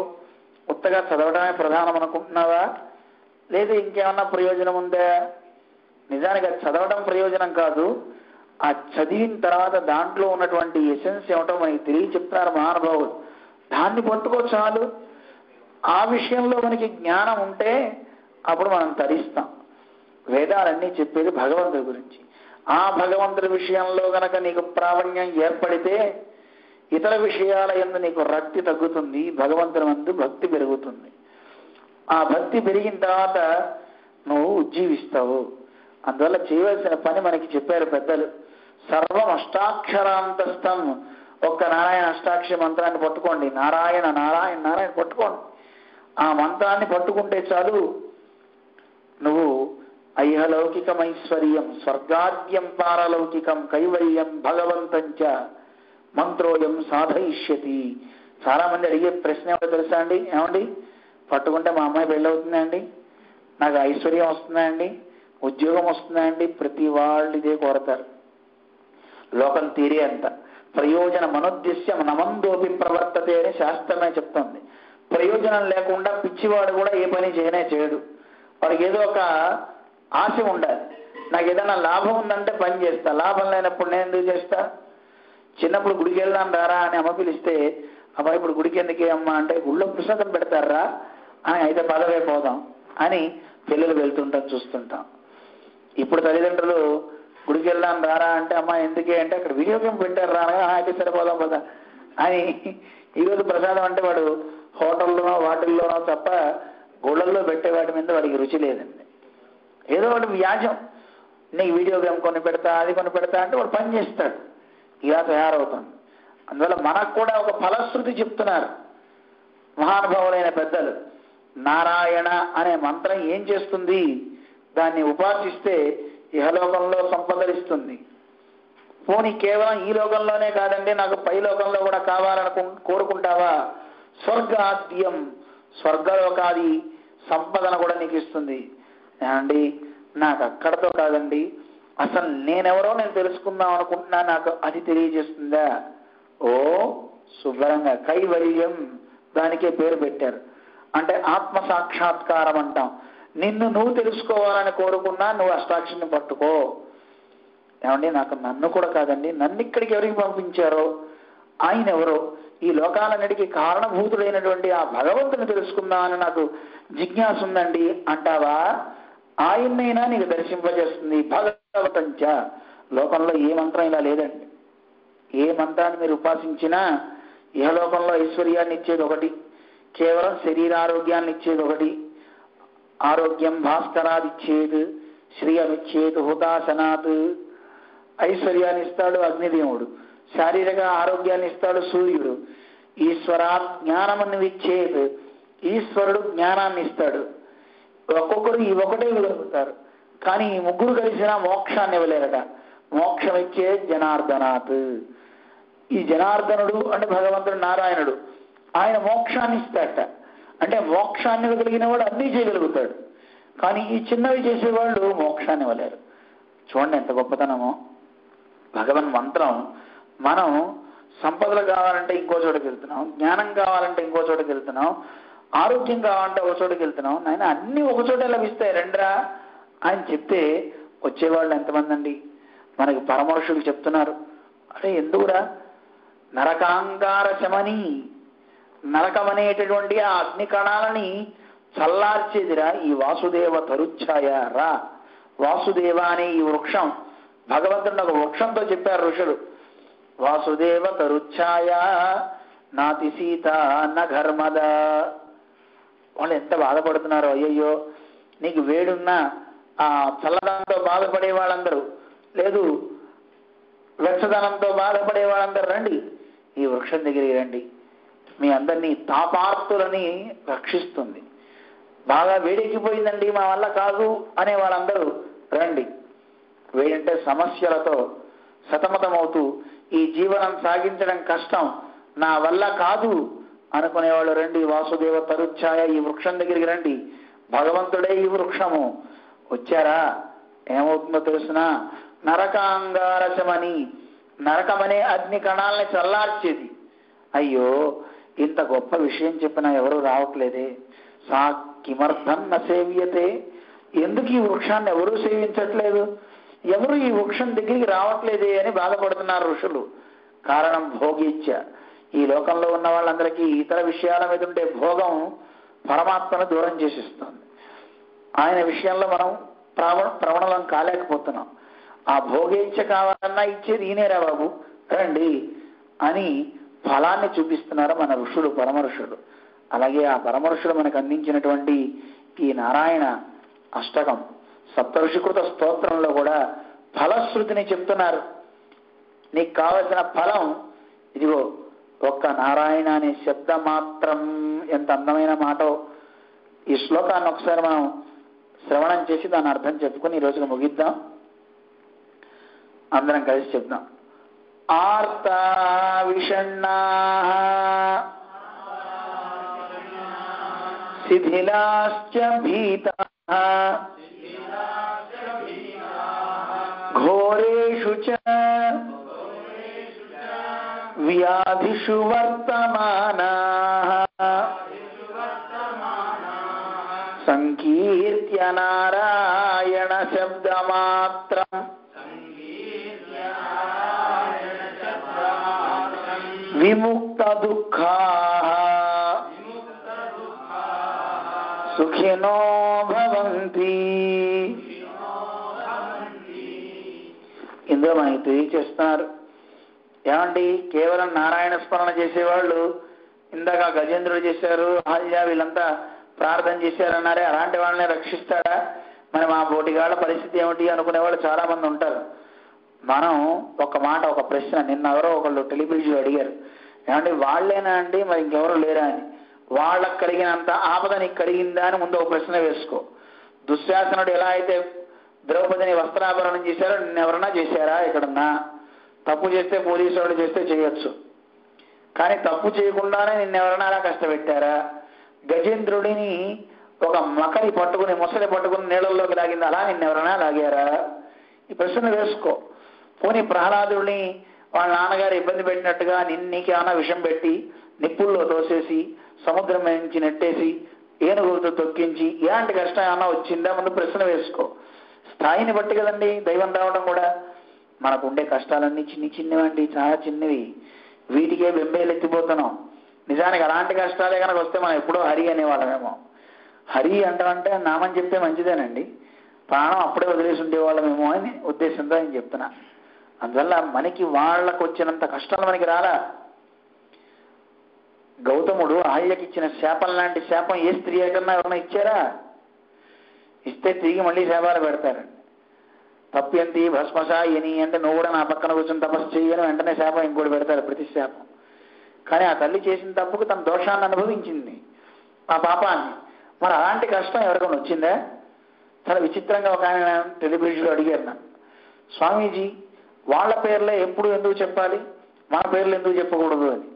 S1: కొత్తగా చదవడమే ప్రధానం అనుకుంటున్నావా, లేదా ఇంకేమన్నా ప్రయోజనం ఉందా? నిజానికి అది చదవడం ప్రయోజనం కాదు. ఆ చదివిన తర్వాత దాంట్లో ఉన్నటువంటి ఎసెన్స్ ఏమిటో మనకి తెలియ చెప్తున్నారు మహానుభావులు. దాన్ని పట్టుకో చాలు. ఆ విషయంలో మనకి జ్ఞానం ఉంటే అప్పుడు మనం తరిస్తాం. వేదాలన్నీ చెప్పేది భగవంతుడి గురించి. ఆ భగవంతుడి విషయంలో గనక నీకు ప్రావీణ్యం ఏర్పడితే ఇతర విషయాల యందు నీకు రక్తి తగ్గుతుంది, భగవంతుని యందు భక్తి పెరుగుతుంది. ఆ భక్తి పెరిగిన తర్వాత నువ్వు ఉజ్జీవిస్తావు. అందువల్ల చేయవలసిన పని మనకి చెప్పారు పెద్దలు. సర్వం అష్టాక్షరాంతస్థం. ఒక్క నారాయణ అష్టాక్షరి మంత్రాన్ని పట్టుకోండి. నారాయణ నారాయణ నారాయణ పట్టుకోండి. ఆ మంత్రాన్ని పట్టుకుంటే చాలు, నువ్వు ఐహలౌకికమైశ్వర్యం స్వర్గాద్యం పారలౌకికం కైవల్యం భగవంతంచ మంత్రోయం సాధయిష్యతి. చాలా మంది అడిగే ప్రశ్న ఏమో తెలుసా అండి? ఏమండి పట్టుకుంటే మా అమ్మాయి పెళ్ళి అవుతుందా అండి, నాకు ఐశ్వర్యం వస్తుందా అండి, ఉద్యోగం వస్తుందా అండి? ప్రతి వాళ్ళు ఇదే కోరతారు. లోకం తీరే అంత ప్రయోజన మనోద్దేశ్యం నమందోపి ప్రవర్తతే అని శాస్త్రమే చెప్తుంది. ప్రయోజనం లేకుండా పిచ్చివాడు కూడా ఏ పని చేయడు. వాడికి ఏదో ఒక ఆశ ఉండాలి. నాకు ఏదైనా లాభం ఉందంటే పని చేస్తా, లాభం లేనప్పుడు నేను ఎందుకు చేస్తా? చిన్నప్పుడు గుడికి వెళ్దాం రారా అని అమ్మ పిలిస్తే, అబ్బా ఇప్పుడు గుడికి ఎందుకే అమ్మ అంటే, గుళ్ళో పుస్తకం పెడతారా అని, అయితే పదవే పోదాం అని పిల్లలు వెళ్తుంటాం చూస్తుంటాం. ఇప్పుడు తల్లిదండ్రులు గుడికి వెళ్దాం రారా అంటే, అమ్మ ఎందుకే అంటే అక్కడ వీడియో గేమ్ పెట్టారు రా, అయితే సరిపోదాం పదా అని. ఈరోజు ప్రసాదం అంటే వాడు హోటల్లోనో వాటిల్లోనో తప్ప గుళ్ళల్లో పెట్టే వాటి మీద వాడికి రుచి లేదండి. ఏదో వాడు వ్యాజం, నీకు వీడియో గేమ్ కొని పెడతా అది కొని పెడతా అంటే వాడు పని చేస్తాడు. ఇలా తయారవుతుంది. అందువల్ల మనకు కూడా ఒక ఫలశ్రుతి చెప్తున్నారు మహానుభావులైన పెద్దలు. నారాయణ అనే మంత్రం ఏం చేస్తుంది? దాన్ని ఉపాసిస్తే ఇహలోకంలో సంపదలిస్తుంది. పోనీ కేవలం ఈ లోకంలోనే కాదండి, నాకు పై లోకంలో కూడా కావాలని కోరుకుంటావా? స్వర్గాద్యం స్వర్గలోకాది సంపదను కూడా నీకు ఇస్తుంది. అండి నాకు అక్కడతో కాదండి, అసలు నేనెవరో నేను తెలుసుకుందాం అనుకుంటున్నా, నాకు అది తెలియజేస్తుందా? ఓ శుభ్రంగా కైవల్యం, దానికే పేరు పెట్టారు. అంటే ఆత్మ సాక్షాత్కారం అంటాం. నిన్ను నువ్వు తెలుసుకోవాలని కోరుకున్నా నువ్వు అష్టాక్షిని పట్టుకో. ఏమండి, నాకు నన్ను కూడా కాదండి, నన్ను ఇక్కడికి ఎవరికి పంపించారో, ఆయన ఎవరో, ఈ లోకాలన్నిటికీ కారణభూతుడైనటువంటి ఆ భగవంతుని తెలుసుకుందామని నాకు జిజ్ఞాస ఉందండి అంటావా, ఆయన్నైనా నీకు దర్శింపజేస్తుంది. భగవతంచ, లోకంలో ఏ మంత్రం ఇలా లేదండి. ఏ మంత్రాన్ని మీరు ఉపాసించినా ఇహలోకంలో ఐశ్వర్యాన్ని ఇచ్చేది ఒకటి, కేవలం శరీరారోగ్యాన్ని ఇచ్చేది ఒకటి. ఆరోగ్యం భాస్కరాది ఇచ్చేది, శ్రియమిచ్చేది హుతాసనాత్. ఐశ్వర్యాన్ని ఇస్తాడు అగ్నిదేవుడు, శారీరక ఆరోగ్యాన్ని ఇస్తాడు సూర్యుడు. ఈశ్వరాత్ జ్ఞానమని ఇచ్చేది, ఈశ్వరుడు జ్ఞానాన్ని ఇస్తాడు. ఒక్కొక్కరు ఈ ఒకటే ఇవ్వగలుగుతారు, కానీ ఈ ముగ్గురు కలిసినా మోక్షాన్ని ఇవ్వలేరట. మోక్షం ఇచ్చే జనార్దనాథ్. ఈ జనార్దనుడు అంటే భగవంతుడు నారాయణుడు, ఆయన మోక్షాన్ని ఇస్తాడట. అంటే మోక్షాన్ని ఇవ్వగలిగిన వాడు అన్నీ చేయగలుగుతాడు, కానీ ఈ చిన్నవి చేసేవాళ్ళు మోక్షాన్ని ఇవ్వలేరు. చూడండి ఎంత గొప్పతనమో భగవన్ మంత్రం. మనం సంపదలు కావాలంటే ఇంకో చోటకి వెళ్తున్నాం, జ్ఞానం కావాలంటే ఇంకో చోటకి వెళ్తున్నాం, ఆరోగ్యం కావాలంటే ఒక చోటకి వెళ్తున్నాం. నాయన అన్ని ఒక చోటే లభిస్తాయి రండ్రా అని చెప్తే వచ్చేవాళ్ళు ఎంతమంది అండి? మనకి పరమర్షులు చెప్తున్నారు, అరే ఎందుకురా, నరకాంగార శమని, నరకం అనేటటువంటి ఆ అగ్ని కణాలని చల్లార్చేదిరా ఈ వాసుదేవ తరుఛాయ రా. వాసుదేవ అనే ఈ వృక్షం, భగవంతుడు ఒక వృక్షంతో చెప్పారు ఋషులు. వాసుదేవ తరుఛాయ నాతి సీత నఘర్మద. వాళ్ళు ఎంత బాధపడుతున్నారో, అయ్యయ్యో నీకు వేడున్నా ఆ చల్లదనంతో బాధపడే వాళ్ళందరూ, లేదు వెచ్చదనంతో బాధపడే వాళ్ళందరూ రండి, ఈ వృక్షం దగ్గరికి రండి, మీ అందరినీ తాపార్తులని రక్షిస్తుంది. బాగా వేడెక్కిపోయిందండి మా వల్ల కాదు అనే వాళ్ళందరూ రండి. వేడంటే సమస్యలతో సతమతమవుతూ ఈ జీవనం సాగించడం కష్టం, నా వల్ల కాదు అనుకునేవాళ్ళు రండి. వాసుదేవ తరుఛాయ, ఈ వృక్షం దగ్గరికి రండి, భగవంతుడే ఈ వృక్షము. వచ్చారా, ఏమవుతుందో తెలుసునా, నరకాంగారశమని, నరకమనే అగ్ని కణాలని చల్లార్చేది. అయ్యో ఇంత గొప్ప విషయం చెప్పినా ఎవరు రావట్లేదే. సా కిమర్థం న సేవ్యతే, ఎందుకు ఈ వృక్షాన్ని ఎవరూ సేవించట్లేదు, ఎవరు ఈ వృక్షం దగ్గరికి రావట్లేదే అని బాధపడుతున్నారు ఋషులు. కారణం భోగీచ్ఛ. ఈ లోకంలో ఉన్న వాళ్ళందరికీ ఇతర విషయాల మీద ఉండే భోగం పరమాత్మను దూరం చేసిస్తుంది. ఆయన విషయంలో మనం ప్రవణలం కాలేకపోతున్నాం. ఆ భోగేచ్ఛ కావాలన్నా ఇచ్చేది ఈయనేరా బాబు, రండి అని ఫలాన్ని చూపిస్తున్నారు మన ఋషులు, పరమ ఋషులు. అలాగే ఆ పరమ ఋషులు మనకు అందించినటువంటి ఈ నారాయణ అష్టకం సప్తఋషికృత స్తోత్రంలో కూడా ఫలశ్రుతిని చెప్తున్నారు. నీకు కావలసిన ఫలం ఇదిగో ఒక్క నారాయణ అనే శబ్ద మాత్రం. ఎంత అందమైన మాటో. ఈ శ్లోకాన్ని ఒకసారి మనం శ్రవణం చేసి దాని అర్థం చెప్పుకుని ఈ రోజుగా ముగిద్దాం. అందరం కలిసి చెప్దాం. ఆర్తా విషణ్ణాః శిథిలాశ్చ భీతాః ఘోరేషు చ వ్యాధిషు వర్తమానాః సంకీర్త్య నారాయణ శబ్దమాత్రం విముక్త దుఃఖాః సుఖినో భవంతి. ఇందులో మనకి తెలియచేస్తున్నారు, ఏమండి కేవలం నారాయణ స్మరణ చేసేవాళ్ళు, ఇందాక గజేంద్రుడు చేశారు, ఆల్యా వీళ్ళంతా ప్రార్థన చేశారన్నారే, అలాంటి వాళ్ళని రక్షిస్తాడా, మరి మా పోటీగాళ్ళ పరిస్థితి ఏమిటి అనుకునేవాళ్ళు చాలా మంది ఉంటారు. మనం ఒక మాట, ఒక ప్రశ్న, నిన్న ఎవరో ఒకళ్ళు టెలివిజన్ అడిగారు, ఏమంటే వాళ్ళేనా అండి మరి ఇంకెవరు లేరా అని. వాళ్ళకు కలిగినంత ఆపద నీకు కలిగిందా అని ముందు ఒక ప్రశ్న వేసుకో. దుశ్శాసనుడు ఎలా అయితే ద్రౌపదిని వస్త్రాభరణం చేశారో నిన్నెవరన్నా చేశారా? ఎక్కడన్నా తప్పు చేస్తే పోలీసు వాళ్ళు చేస్తే చేయొచ్చు, కానీ తప్పు చేయకుండానే నిన్నెవరన్నా అలా కష్టపెట్టారా? గజేంద్రుడిని ఒక మకరి పట్టుకుని ముసలి పట్టుకుని నీళ్ళల్లోకి లాగింది, అలా నిన్నెవరైనా లాగారా? ఈ ప్రశ్న వేసుకో. పోనీ ప్రహ్లాదుడిని వాళ్ళ నాన్నగారు ఇబ్బంది పెట్టినట్టుగా నీకేమైనా విషం పెట్టి నిప్పుల్లో తోసేసి సముద్రం నుంచి నెట్టేసి ఏనుగులతో తొక్కించి ఇలాంటి కష్టం ఏమన్నా వచ్చిందా? ముందు ప్రశ్న వేసుకో. స్థాయిని బట్టి కదండి దైవం రావడం కూడా. మనకు ఉండే కష్టాలన్నీ చిన్నవండి, చాలా చిన్నవి. వీటికే బెంబేలెత్తిపోతున్నాం. నిజానికి అలాంటి కష్టాలే కనుక వస్తే మనం ఎప్పుడో హరి అనేవాళ్ళమేమో. హరి అంటామంటే నామని చెప్తే మంచిదేనండి, ప్రాణం అప్పుడే వదిలేసి ఉండేవాళ్ళమేమో అని ఉద్దేశంతో నేను చెప్తున్నా. అందువల్ల మనకి వాళ్ళకు వచ్చినంత కష్టాలు మనకి రాలా. గౌతముడు అహల్యకి ఇచ్చిన శాపం లాంటి శాపం ఏ స్త్రీ కన్నా ఎవరైనా ఇచ్చారా? ఇస్తే తిరిగి మళ్ళీ శాపాలు పెడతారండి. తప్యంతి భస్మసాయని అంటే నువ్వు కూడా నా పక్కన కూర్చొని తపస్సు చేయని వెంటనే శాపం ఇంకోటి పెడతారు, ప్రతి శాపం. కానీ ఆ తల్లి చేసిన తప్పుకు తన దోషాన్ని అనుభవించింది, ఆ పాపాన్ని. మరి అలాంటి కష్టం ఎవరికైనా వచ్చిందా? చాలా విచిత్రంగా ఒక ఆయన టెలివిజన్లో అడిగారు నన్ను, స్వామీజీ వాళ్ళ పేర్లే ఎప్పుడు ఎందుకు చెప్పాలి, మన పేర్లు ఎందుకు చెప్పకూడదు అని.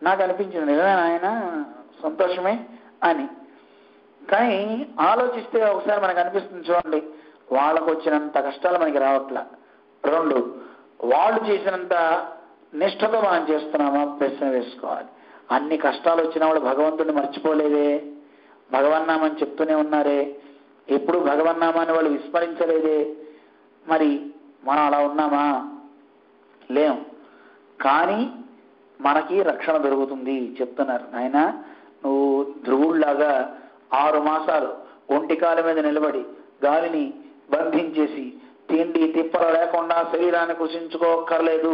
S1: నాకు అనిపించింది నిజమే ఆయన, సంతోషమే అని. కానీ ఆలోచిస్తే ఒకసారి మనకు అనిపిస్తుంది, చూడండి వాళ్ళకు వచ్చినంత కష్టాలు మనకి రావట్లా. 2, వాళ్ళు చేసినంత నిష్ఠతో మనం చేస్తున్నామా ప్రశ్న వేసుకోవాలి. అన్ని కష్టాలు వచ్చిన వాళ్ళు భగవంతుడిని మర్చిపోలేదే, భగవన్నామని చెప్తూనే ఉన్నారే, ఎప్పుడు భగవన్నామాన్ని వాళ్ళు విస్మరించలేదే. మరి మనం అలా ఉన్నామా? లేం. కానీ మనకి రక్షణ దొరుకుతుంది చెప్తున్నారు. నాయన నువ్వు ధ్రువుళ్లాగా 6 మాసాలు ఒంటికాల మీద నిలబడి గాలిని బంధించేసి తిండి తిప్పలు లేకుండా శరీరాన్ని కుషించుకోక్కర్లేదు.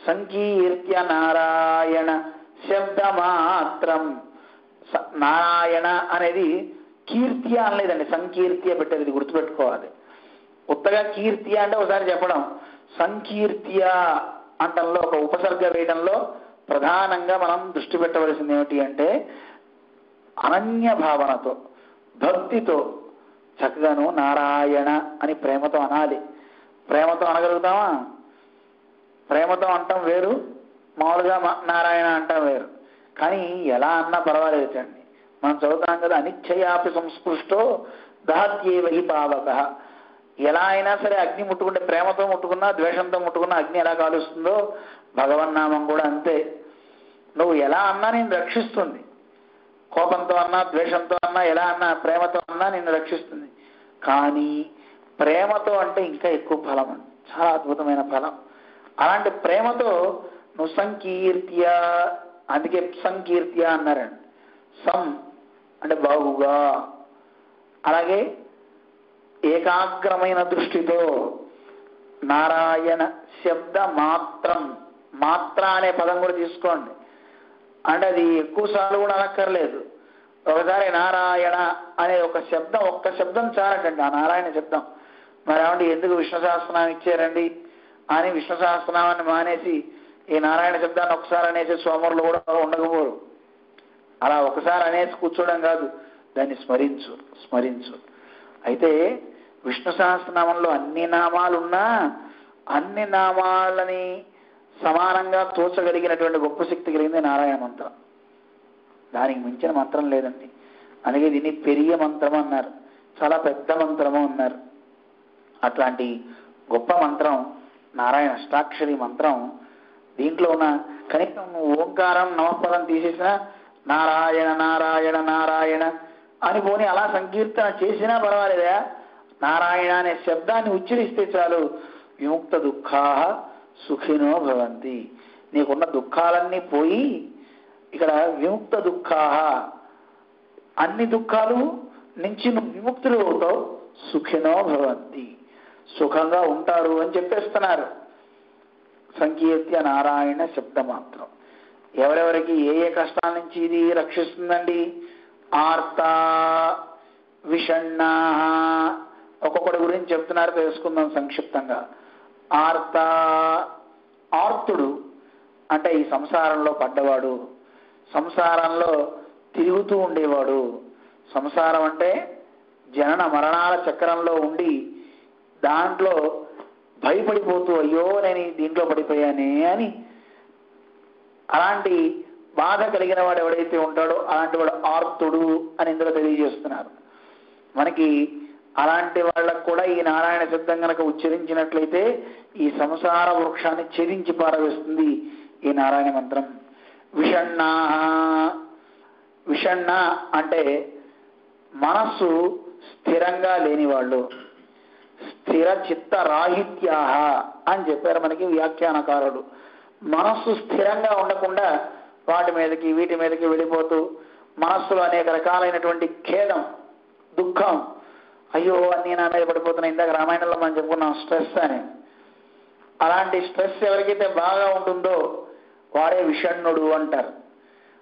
S1: సంకీర్త్య నారాయణ శబ్ద మాత్రం. నారాయణ అనేది కీర్త్య అనలేదండి, సంకీర్త్య పెట్టేది, ఇది గుర్తుపెట్టుకోవాలి. ఉత్తగా కీర్త్య అంటే ఒకసారి చెప్పడం, సంకీర్త్య అంటంలో ఒక ఉపసర్గ వేయడంలో ప్రధానంగా మనం దృష్టి పెట్టవలసింది ఏమిటి అంటే అనన్య భావనతో భక్తితో చక్కగాను నారాయణ అని ప్రేమతో అనాలి. ప్రేమతో అనగలుగుతామా? ప్రేమతో అంటాం వేరు, మామూలుగా నారాయణ అంటాం వేరు. కానీ ఎలా అన్నా పర్వాలేదు అండి. మనం చదువుతాం కదా, అనిచ్చయాపి సంస్పృష్టో దహత్యేవ హి పావక. ఎలా అయినా సరే అగ్ని ముట్టుకుంటే, ప్రేమతో ముట్టుకున్నా ద్వేషంతో ముట్టుకున్నా అగ్ని ఎలా కాలుస్తుందో భగవన్నామం కూడా అంతే. నువ్వు ఎలా అన్నా నేను రక్షిస్తుంది. కోపంతో అన్నా, ద్వేషంతో అన్నా, ఎలా అన్నా, ప్రేమతో అన్నా నిన్ను రక్షిస్తుంది. కానీ ప్రేమతో అంటే ఇంకా ఎక్కువ ఫలం, చాలా అద్భుతమైన ఫలం. అలాంటి ప్రేమతో నువ్వు సంకీర్త్య, అందుకే సంకీర్త్య అన్నారండి. సం అంటే బాగుగా, అలాగే ఏకాగ్రమైన దృష్టితో నారాయణ శబ్ద మాత్రం. మాత్ర అనే పదం కూడా తీసుకోండి, అంటే అది ఎక్కువ సార్లు కూడా అనక్కర్లేదు. ఒకసారి నారాయణ అనే ఒక శబ్దం, ఒక్క శబ్దం చాలటండి ఆ నారాయణ శబ్దం. మరి ఏమంటే ఎందుకు విష్ణు సహస్రనామం ఇచ్చారండి అని విష్ణు సహస్రనామాన్ని మానేసి ఈ నారాయణ శబ్దాన్ని ఒకసారి అనేసి సోమరులు కూడా ఉండకపోరు. అలా ఒకసారి అనేసి కూర్చోవడం కాదు, దాన్ని స్మరించు స్మరించు. అయితే విష్ణు సహస్రనామంలో అన్ని నామాలున్నా అన్ని నామాలని సమానంగా తోచగలిగినటువంటి గొప్ప శక్తి కలిగింది నారాయణ మంత్రం. దానికి మించిన మంత్రం లేదండి. అలాగే దీన్ని పెరియ మంత్రం అన్నారు, చాలా పెద్ద మంత్రము అన్నారు. అట్లాంటి గొప్ప మంత్రం నారాయణ అష్టాక్షరి మంత్రం. దీంట్లో ఉన్న కనీసం ఓంకారం నమపదం తీసేసిన నారాయణ నారాయణ నారాయణ అని పోని అలా సంకీర్తన చేసినా పర్వాలేదా, నారాయణ అనే శబ్దాన్ని ఉచ్చరిస్తే చాలు. విముక్త దుఃఖా సుఖినో భవంతి. నీకున్న దుఃఖాలన్నీ పోయి ఇక్కడ విముక్త దుఃఖా, అన్ని దుఃఖాలు నుంచి నువ్వు విముక్తులు అవుతావు. సుఖినో భవంతి, సుఖంగా ఉంటారు అని చెప్పేస్తున్నారు. సంకీర్త్య నారాయణ శబ్ద మాత్రం. ఎవరెవరికి ఏ ఏ కష్టాల నుంచి ఇది రక్షిస్తుందండి? ఆర్త విషణ్ణా, ఒక్కొక్కటి గురించి చెప్తున్నారు, తెలుసుకుందాం సంక్షిప్తంగా. ఆర్త, ఆర్తుడు అంటే ఈ సంసారంలో పడ్డవాడు, సంసారంలో తిరుగుతూ ఉండేవాడు. సంసారం అంటే జనన మరణాల చక్రంలో ఉండి దాంట్లో భయపడిపోతూ అయ్యో నేను దీంట్లో పడిపోయానే అని అలాంటి బాధ కలిగిన వాడు ఎవడైతే ఉంటాడో అలాంటి వాడు ఆర్తుడు అని ఇందులో తెలియజేస్తున్నారు. మనకి అలాంటి వాళ్ళకు కూడా ఈ నారాయణ శబ్దం కనుక ఉచ్చరించినట్లయితే ఈ సంసార వృక్షాన్ని ఛేదించి పారవేస్తుంది ఈ నారాయణ మంత్రం. విషణ్ణా, విషణ్ణ అంటే మనస్సు స్థిరంగా లేని వాళ్ళు, స్థిర చిత్త రాహిత్యా అని చెప్పారు మనకి వ్యాఖ్యానకారుడు. మనస్సు స్థిరంగా ఉండకుండా వాటి మీదకి వీటి మీదకి వెళ్ళిపోతూ మనస్సులో అనేక రకాలైనటువంటి ఖేదం, దుఃఖం, అయ్యో అన్నీ నా మీద పడిపోతున్నాయి. ఇందాక రామాయణంలో మనం చెప్పుకున్నాం స్ట్రెస్ అని. అలాంటి స్ట్రెస్ ఎవరికైతే బాగా ఉంటుందో వాడే విషణ్ణుడు అంటారు.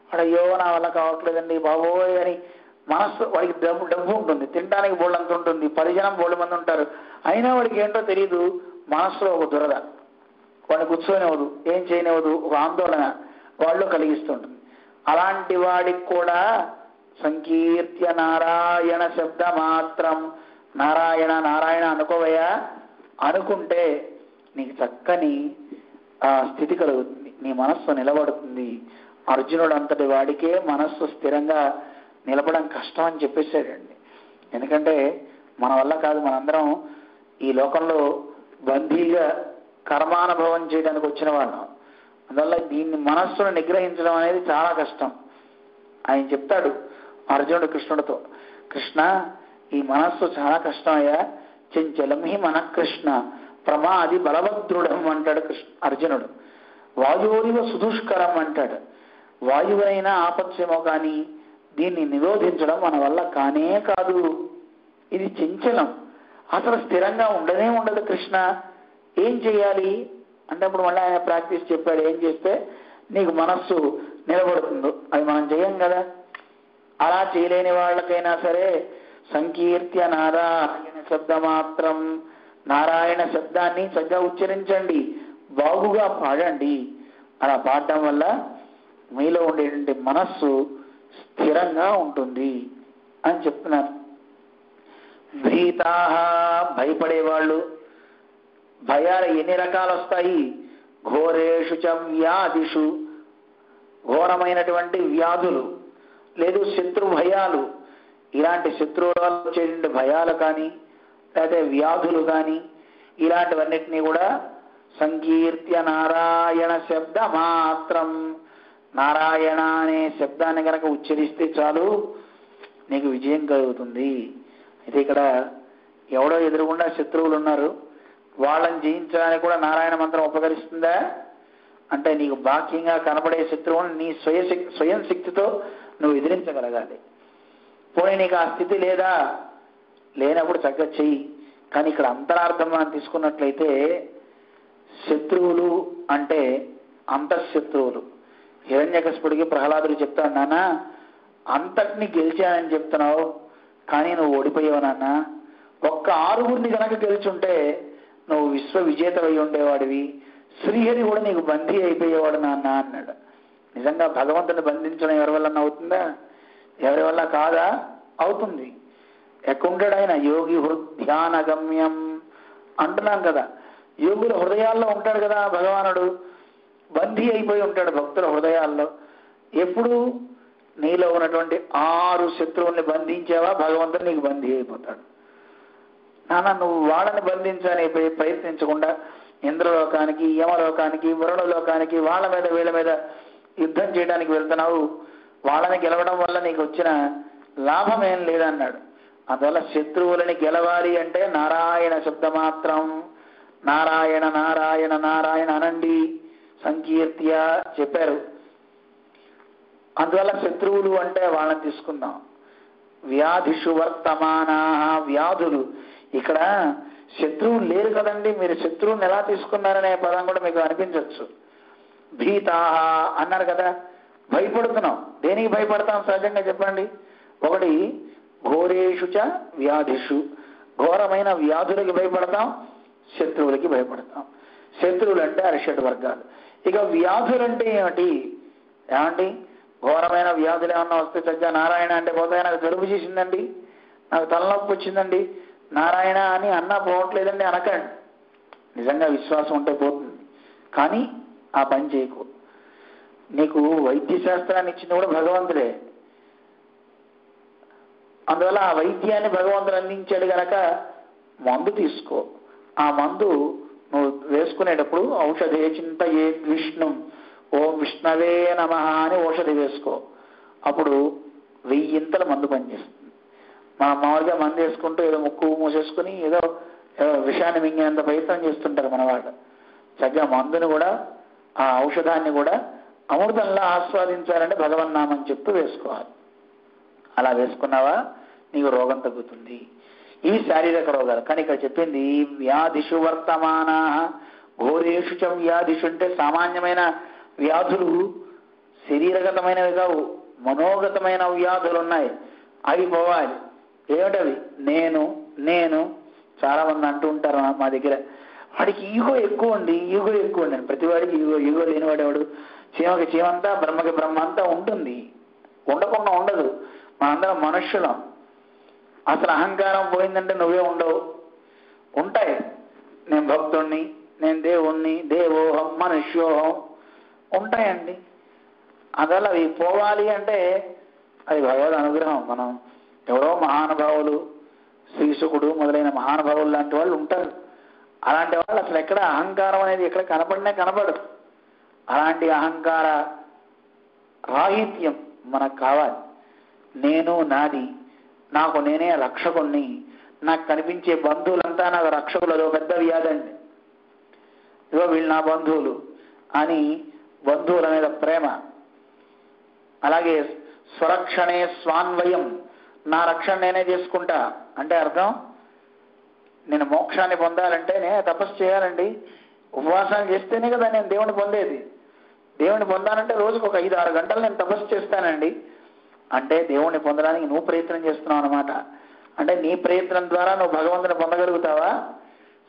S1: వాడు అయ్యో నా వల్ల కావట్లేదండి బాబోయ్ అని మనస్సు, వాడికి డబ్బు ఉంటుంది, తినడానికి బోళ్ళంత ఉంటుంది, పరిజనం బోళ్ళు మంది ఉంటారు, అయినా వాడికి ఏంటో తెలియదు, మనస్సులో ఒక దురద వాడిని కూర్చోనివ్వదు, ఏం చేయనివ్వదు, ఒక ఆందోళన వాళ్ళు కలిగిస్తుంటుంది. అలాంటి వాడికి కూడా సంకీర్త్య నారాయణ శబ్ద మాత్రం, నారాయణ నారాయణ అనుకోవయ్యా, అనుకుంటే నీకు చక్కని స్థితి కలుగుతుంది, నీ మనస్సు నిలబడుతుంది. అర్జునుడు అంతటి వాడికే మనస్సు స్థిరంగా నిలబడడం కష్టం అని చెప్పేశాడండి. ఎందుకంటే మన వల్ల కాదు, మనందరం ఈ లోకంలో బందీగా కర్మానుభవం చేయడానికి వచ్చిన వాళ్ళం. అందువల్ల దీన్ని మనస్సును నిగ్రహించడం అనేది చాలా కష్టం. ఆయన చెప్తాడు అర్జునుడు కృష్ణుడితో, కృష్ణ ఈ మనస్సు చాలా కష్టం అయ్యా, చంచలం హి మన కృష్ణ ప్రమాది బలభద్రుడం అంటాడు అర్జునుడు. వాయువురివ సుదుష్కరం అంటాడు. వాయువునైనా ఆపత్సేమో కానీ దీన్ని నిరోధించడం మన వల్ల కానే కాదు. ఇది చంచలం, అసలు స్థిరంగా ఉండనే ఉండదు కృష్ణ, ఏం చేయాలి అంటే అప్పుడు మళ్ళీ ఆయన ప్రాక్టీస్ చెప్పాడు. ఏం చేస్తే నీకు మనస్సు నిలబడుతుందో అది మనం చేయం కదా. అలా చేయలేని వాళ్ళకైనా సరే సంకీర్త్య నారాయణ శబ్ద మాత్రం, నారాయణ శబ్దాన్ని చక్కగా ఉచ్చరించండి, బాగుగా పాడండి. అలా పాడడం వల్ల మీలో ఉండేటువంటి మనస్సు స్థిరంగా ఉంటుంది అని చెప్తున్నారు. భీతాహ, భయపడేవాళ్ళు. భయాలు ఎన్ని రకాలు వస్తాయి? ఘోరేషు చ వ్యాధిషు, ఘోరమైనటువంటి వ్యాధులు, లేదు శత్రు భయాలు. ఇలాంటి శత్రువుల వల్ల వచ్చేటువంటి భయాలు కానీ లేకపోతే వ్యాధులు కానీ ఇలాంటివన్నిటినీ కూడా సంకీర్త్య నారాయణ శబ్ద మాత్రం, నారాయణ అనే శబ్దాన్ని కనుక ఉచ్చరిస్తే చాలు నీకు విజయం కలుగుతుంది. అయితే ఇక్కడ ఎవడో ఎదురుగుండా శత్రువులు ఉన్నారు, వాళ్ళని జయించడానికి కూడా నారాయణ మంత్రం ఉపకరిస్తుందా అంటే నీకు బాహ్యంగా కనబడే శత్రువుని నీ స్వయం శక్తితో నువ్వు ఎదిరించగలగాలి. పోనీ నీకు ఆ స్థితి లేదా, లేనప్పుడు చక్కగా చెయ్యి. కానీ ఇక్కడ అంతరార్థం మనం తీసుకున్నట్లయితే శత్రువులు అంటే అంతఃశత్రువులు. హిరణ్యకశిపుడికి ప్రహ్లాదుడు చెప్తాడు, నాన్న అంతటిని గెలిచానని చెప్తున్నావు కానీ నువ్వు ఓడిపోయావు నాన్న, ఒక్క 6గురిని కనుక గెలిచుంటే నువ్వు విశ్వ విజేతవై ఉండేవాడివి, శ్రీహరి కూడా నీకు బందీ అయిపోయేవాడు నాన్న అన్నాడు. నిజంగా భగవంతుని బంధించడం ఎవరి వల్ల అవుతుందా? ఎవరి వల్ల కాదా? అవుతుంది. ఎక్కడుంటాడైనా యోగి హృద్యానగమ్యం అంటున్నాం కదా, యోగుల హృదయాల్లో ఉంటాడు కదా భగవానుడు, బందీ అయిపోయి ఉంటాడు భక్తుల హృదయాల్లో. ఎప్పుడు నీలో ఉన్నటువంటి 6 శత్రువుల్ని బంధించావా భగవంతుడు నీకు బందీ అయిపోతాడు. నాన్న నువ్వు వాళ్ళని బంధించని ప్రయత్నించకుండా ఇంద్రలోకానికి, యమలోకానికి, వరుణలోకానికి, వాళ్ళ మీద వీళ్ళ మీద యుద్ధం చేయడానికి వెళ్తున్నావు, వాళ్ళని గెలవడం వల్ల నీకు వచ్చిన లాభం ఏం లేదన్నాడు. అందువల్ల శత్రువులని గెలవాలి అంటే నారాయణ శబ్ద మాత్రం, నారాయణ నారాయణ నారాయణ అనండి, సంకీర్త్య చెప్పారు. అందువల్ల శత్రువులు అంటే వాళ్ళని తీసుకుందాం. వ్యాధిషు వర్తమానా, వ్యాధులు. ఇక్కడ శత్రువులు లేరు కదండి, మీరు శత్రువుని ఎలా తీసుకున్నారనే పదం కూడా మీకు అనిపించవచ్చు. భీతాహ అన్నారు కదా, భయపడుతున్నాం. దేనికి భయపడతాం సహజంగా చెప్పండి? ఒకటి ఘోరేషు చ వ్యాధిషు, ఘోరమైన వ్యాధులకి భయపడతాం, శత్రువులకి భయపడతాం. శత్రువులు అంటే అరిషడ్ వర్గాలు. ఇక వ్యాధులంటే ఏమిటి? ఏమండి ఘోరమైన వ్యాధులు ఏమన్నా వస్తే చక్కగా నారాయణ అంటే పోతాయి. నాకు జలుబు చేసిందండి, నాకు తలనొప్పి వచ్చిందండి, నారాయణ అని అన్నా పోవట్లేదండి అనకండి. నిజంగా విశ్వాసం ఉంటే పోతుంది, కానీ ఆ పని చేయకు. నీకు వైద్య శాస్త్రాన్ని ఇచ్చింది కూడా భగవంతుడే. అందువల్ల ఆ వైద్యాన్ని భగవంతుడు అందించాడు గనక మందు తీసుకో. ఆ మందు నువ్వు వేసుకునేటప్పుడు ఔషధే చింతయే విష్ణు ఓం విష్ణవే నమః అని ఔషధి వేసుకో. అప్పుడు 1000 మందు పనిచేస్తుంది. మనం మామూలుగా మందు వేసుకుంటూ ఏదో ముక్కు మూసేసుకుని ఏదో విషాన్ని మింగినంత ప్రయత్నం చేస్తుంటారు మన వాళ్ళు. చక్కగా మందుని కూడా ఆ ఔషధాన్ని కూడా అమృతంలా ఆస్వాదించాలంటే భగవన్నామం చెప్తూ వేసుకోవాలి. అలా వేసుకున్నావా నీకు రోగం తగ్గుతుంది. ఇవి శారీరక రోగాలు. కానీ ఇక్కడ చెప్పింది వ్యాధిషు వర్తమానా ఘోరేషు చ వ్యాధిషు అంటే సామాన్యమైన వ్యాధులు శరీరగతమైనవి కావు, మనోగతమైన వ్యాధులు ఉన్నాయి. అవి పోవాలి. ఏమిటవి? నేను నేను చాలా మంది అంటూ ఉంటారు మా దగ్గర, వాడికి ఈగో ఎక్కువ అండి, ఈగో ఎక్కువ అండి. ప్రతివాడికి ఈగో లేనివాడేవాడు? చీమకి చీమంతా బ్రహ్మకి బ్రహ్మ అంతా ఉంటుంది, ఉండకుండా ఉండదు. మనందరం మనుష్యులం. అసలు అహంకారం పోయిందంటే నువ్వే ఉండవు. ఉంటాయి. నేను భక్తుణ్ణి, నేను దేవుణ్ణి, దేవోహం మనుష్యోహం ఉంటాయండి. అందువల్ల అవి పోవాలి అంటే అది భగవద్ అనుగ్రహం. మనం ఎవరో మహానుభావులు, శ్రీశుకుడు మొదలైన మహానుభావులు లాంటి వాళ్ళు ఉంటారు. అలాంటి వాళ్ళు అసలు ఎక్కడ అహంకారం అనేది ఎక్కడ కనపడినా కనపడదు. అలాంటి అహంకార రాహిత్యం మనకు కావాలి. నేను నాది, నాకు నేనే రక్షకుణ్ణి, నాకు కనిపించే బంధువులంతా నాకు రక్షకులు. అదో పెద్ద వ్యాధండి. ఇదో వీళ్ళు నా బంధువులు అని బంధువుల మీద ప్రేమ. అలాగే స్వరక్షణే స్వాన్వయం, నా రక్షణ నేనే చేసుకుంటా అంటే అర్థం నేను మోక్షాన్ని పొందాలంటే నేను తపస్సు చేయాలండి, ఉపవాసాలు చేస్తేనే కదా నేను దేవుని పొందేది. దేవుని పొందాలంటే రోజుకు ఒక 5-6 గంటలు నేను తపస్సు చేస్తానండి. అంటే దేవుణ్ణి పొందడానికి నువ్వు ప్రయత్నం చేస్తున్నావు అనమాట. అంటే నీ ప్రయత్నం ద్వారా నువ్వు భగవంతుని పొందగలుగుతావా?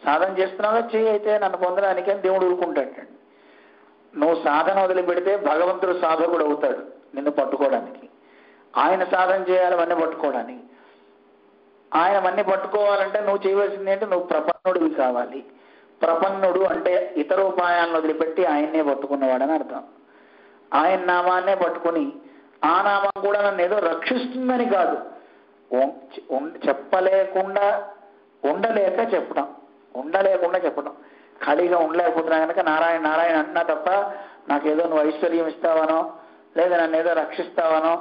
S1: సాధన చేస్తున్నావా? చేయి అయితే నన్ను పొందడానికి అని దేవుడు ఊరుకుంటాడు. నువ్వు సాధన వదిలిపెడితే భగవంతుడు సాధకుడు అవుతాడు నిన్ను పట్టుకోవడానికి. ఆయన సాధన చేయాలి అవన్నీ పట్టుకోవడానికి. ఆయన అన్నీ పట్టుకోవాలంటే నువ్వు చేయవలసింది ఏంటి? నువ్వు ప్రపన్నుడివి కావాలి. ప్రపన్నుడు అంటే ఇతర ఉపాయాలను వదిలిపెట్టి ఆయన్నే పట్టుకున్నవాడని అర్థం. ఆయన నామాన్నే పట్టుకుని ఆ నామం కూడా నన్ను ఏదో రక్షిస్తుందని కాదు, చెప్పలేకుండా ఉండలేక చెప్పడం, ఉండలేకుండా చెప్పడం. ఖాళీగా ఉండలేకపోతున్నా కనుక నారాయణ నారాయణ అంటున్నా తప్ప నాకేదో నువ్వు ఐశ్వర్యం ఇస్తావనో, లేదా నన్ను ఏదో రక్షిస్తావనో,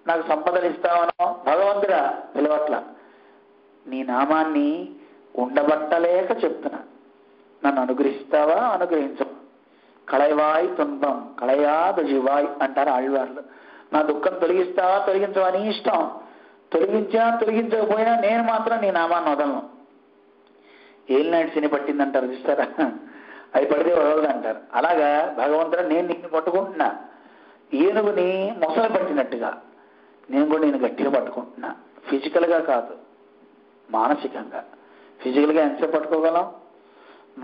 S1: నాకు సంపదలు ఇస్తావనో భగవంతుడా పిలవట్ల. నీ నామాన్ని ఉండబట్టలేక చెప్తున్నా. నన్ను అనుగ్రహిస్తావా? అనుగ్రహించవు. కళైవాయ్ తున్బం కళయాదు జీవాయ్ అంటారు ఆళ్వార్లు. నా దుఃఖం తొలగిస్తావా? తొలగించవా? నీ ఇష్టం. తొలగించినా తొలగించకపోయినా నేను మాత్రం నీ నామాన్ని వదలను. ఏలినాటి శని పట్టిందంటారు చూస్తారా, అది పడితే వదలదు అంటారు. అలాగా భగవంతుడు నేను నిన్ను పట్టుకుంటున్నా, ఏనుగుని మొసలు పట్టినట్టుగా నేను కూడా నేను గట్టిగా పట్టుకుంటున్నా. ఫిజికల్గా కాదు, మానసికంగా. ఫిజికల్గా ఎంతసేపు పట్టుకోగలం?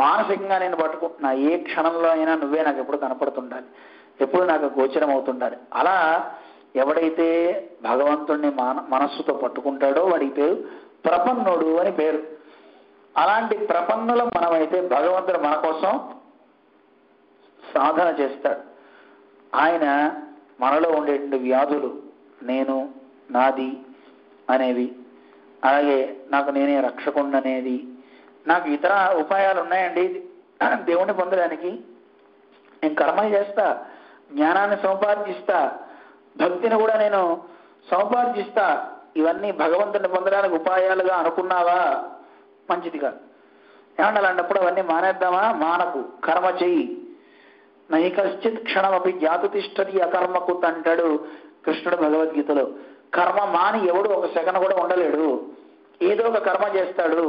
S1: మానసికంగా నేను పట్టుకుంటున్నా. ఏ క్షణంలో అయినా నువ్వే నాకు ఎప్పుడు కనపడుతుండాలి, ఎప్పుడు నాకు గోచరం అవుతుండాలి. అలా ఎవడైతే భగవంతుడిని మనస్సుతో పట్టుకుంటాడో వాడికి పేరు ప్రపన్నుడు అని పేరు. అలాంటి ప్రపన్నులం మనమైతే భగవంతుడు మన కోసం సాధన చేస్తాడు. ఆయన మనలో ఉండేటువంటి వ్యాధులు నేను నాది అనేవి, అలాగే నాకు నేనే రక్షకుండా అనేది, నాకు ఇతర ఉపాయాలు ఉన్నాయండి దేవుణ్ణి పొందడానికి. నేను కర్మలు చేస్తా, జ్ఞానాన్ని సంపాదిస్తా, భక్తిని కూడా నేను సంపాదిస్తా. ఇవన్నీ భగవంతుని పొందడానికి ఉపాయాలుగా అనుకున్నావా? మంచిదిగా. ఏమన్నా అలాంటప్పుడు అవన్నీ మానేద్దామా? మానకు, కర్మ చెయ్యి. నహి కశ్చిత్ క్షణమపి జాతుతిష్టది అకర్మకు అంటాడు కృష్ణుడు భగవద్గీతలో. కర్మ మాని ఎవడు ఒక సెకండ్ కూడా ఉండలేడు. ఏదో ఒక కర్మ చేస్తాడు.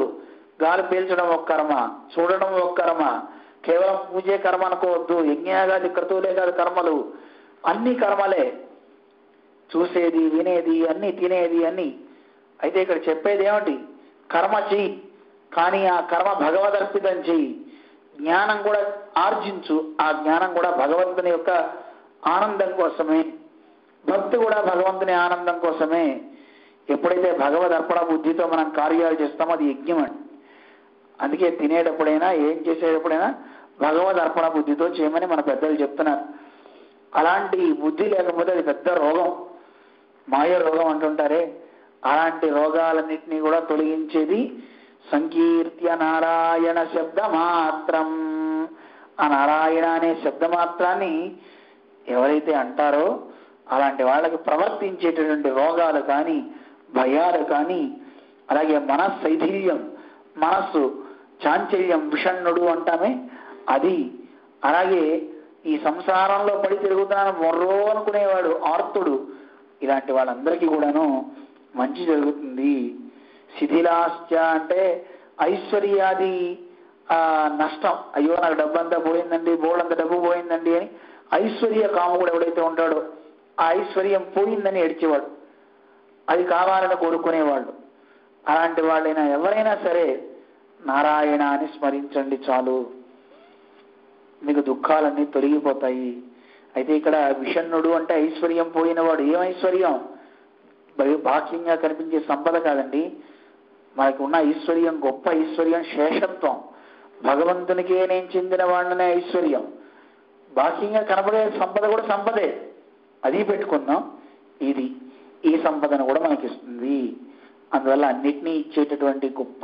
S1: గాలి పీల్చడం ఒక కర్మ, చూడడం ఒక కర్మ. కేవలం పూజే కర్మ అనుకోవద్దు. యజ్ఞాగాది క్రతువులే కాదు కర్మలు, అన్ని కర్మలే. చూసేది, వినేది, అన్ని తినేది అన్ని. అయితే ఇక్కడ చెప్పేది ఏమిటి? కర్మ చెయ్యి, కానీ ఆ కర్మ భగవదర్పితం చెయ్యి. జ్ఞానం కూడా ఆర్జించు. ఆ జ్ఞానం కూడా భగవంతుని యొక్క ఆనందం కోసమే, భక్తి కూడా భగవంతుని ఆనందం కోసమే. ఎప్పుడైతే భగవద్ అర్పణ బుద్ధితో మనం కార్యాలు చేస్తామో అది యజ్ఞం అండి. అందుకే తినేటప్పుడైనా ఏం చేసేటప్పుడైనా భగవద్ అర్పణ బుద్ధితో చేయమని మన పెద్దలు చెప్తున్నారు. అలాంటి బుద్ధి లేకపోతే అది పెద్ద రోగం, మాయ రోగం అంటుంటారే, అలాంటి రోగాలన్నింటినీ కూడా తొలగించేది సంకీర్త్య నారాయణ శబ్ద మాత్రం. ఆ నారాయణ అనే శబ్ద మాత్రాన్ని ఎవరైతే అంటారో అలాంటి వాళ్ళకి ప్రవర్తించేటటువంటి రోగాలు కానీ, భయాలు కానీ, అలాగే మనశ్శైథిల్యం, మనస్సు చాంచల్యం, విషణ్ణుడు అంటామే అది, అలాగే ఈ సంసారంలో పడి తిరుగుతున్నాను మొర్రో అనుకునేవాడు, ఆర్తుడు, ఇలాంటి వాళ్ళందరికీ కూడాను మంచి జరుగుతుంది. శిథిలాశ్చ అంటే ఐశ్వర్యాది నష్టం, అయ్యో నాకు డబ్బంతా పోయిందండి, బోళ్ళంత డబ్బు పోయిందండి అని ఐశ్వర్య కాముడు ఎవడైతే ఉంటాడో ఆ ఐశ్వర్యం పోయిందని ఏడ్చేవాడు, అది కావాలని కోరుకునేవాళ్ళు. అలాంటి వాళ్ళైనా ఎవరైనా సరే నారాయణ అని స్మరించండి చాలు, మీకు దుఃఖాలన్నీ తొలగిపోతాయి. అయితే ఇక్కడ విషణ్ణుడు అంటే ఐశ్వర్యం పోయినవాడు. ఏం ఐశ్వర్యం? బాహ్యంగా కనిపించే సంపద కాదండి. మనకు ఉన్న ఐశ్వర్యం గొప్ప ఐశ్వర్యం శేషత్వం, భగవంతునికే నేను చెందిన వాడినే ఐశ్వర్యం. బాహ్యంగా కనబడే సంపద కూడా సంపదే, అది పెట్టుకుందాం. ఇది ఈ సంపదను కూడా మనకి ఇస్తుంది. అందువల్ల అన్నిటినీ ఇచ్చేటటువంటి గొప్ప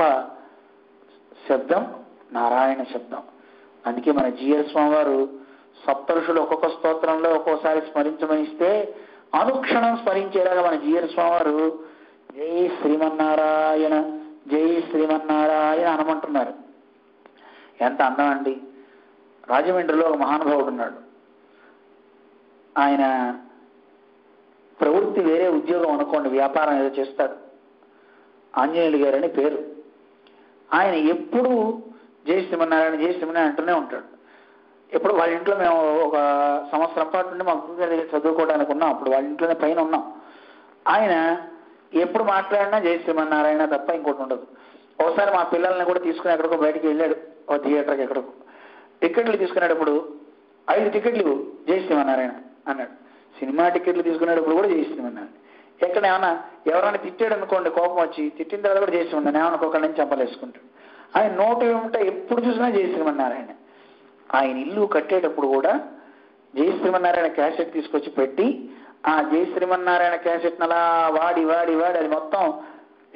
S1: శబ్దం నారాయణ శబ్దం. అందుకే మన జిఆర్ స్వామి వారు సప్తఋషులు ఒక్కొక్క స్తోత్రంలో ఒక్కోసారి స్మరించమని ఇస్తే అనుక్షణం స్మరించేలాగా మన జిఆర్ స్వామి వారు జై శ్రీమన్నారాయణ జై శ్రీమన్నారాయణ అనమంటున్నారు. ఎంత అందం అండి. రాజమండ్రిలో ఒక మహానుభావుడు ఉన్నాడు. ఆయన ప్రవృత్తి వేరే, ఉద్యోగం అనుకోండి, వ్యాపారం ఏదో చేస్తాడు. ఆంజనేయులు గారు అని పేరు. ఆయన ఎప్పుడు జై శ్రీమన్నారాయణ జై శ్రీమన్నారాయణ అంటూనే ఉంటాడు. ఎప్పుడు వాళ్ళ ఇంట్లో మేము ఒక సంవత్సరం పాటు నుండి మా గురువు గారి దగ్గర చదువుకోవడానికి ఉన్నాం. అప్పుడు వాళ్ళ ఇంట్లోనే పైన ఉన్నాం. ఆయన ఎప్పుడు మాట్లాడినా జై శ్రీమన్నారాయణ తప్ప ఇంకోటి ఉండదు. ఒకసారి మా పిల్లల్ని కూడా తీసుకుని ఎక్కడికో బయటికి వెళ్ళాడు, ఓ థియేటర్కి ఎక్కడికో. టికెట్లు తీసుకునేటప్పుడు 5 టికెట్లు జై శ్రీమన్నారాయణ అన్నాడు. సినిమా టికెట్లు తీసుకునేటప్పుడు కూడా జై శ్రీమన్నారాయణ. ఎక్కడ ఏమన్నా ఎవరైనా తిట్టాడు అనుకోండి, కోపం వచ్చి తిట్టిన తర్వాత కూడా జై శ్రీమన్నారాయణ, ఏమన్నా ఒకళ్ళ నుంచి చంపలేసుకుంటాడు. ఆయన నోటు ఏమిటో ఎప్పుడు చూసినా జై శ్రీమన్నారాయణ. ఆయన ఇల్లు కట్టేటప్పుడు కూడా జై శ్రీమన్నారాయణ క్యాసెట్ తీసుకొచ్చి పెట్టి ఆ జై శ్రీమన్నారాయణ క్యాసెట్ అలా వాడి వాడి వాడి అది మొత్తం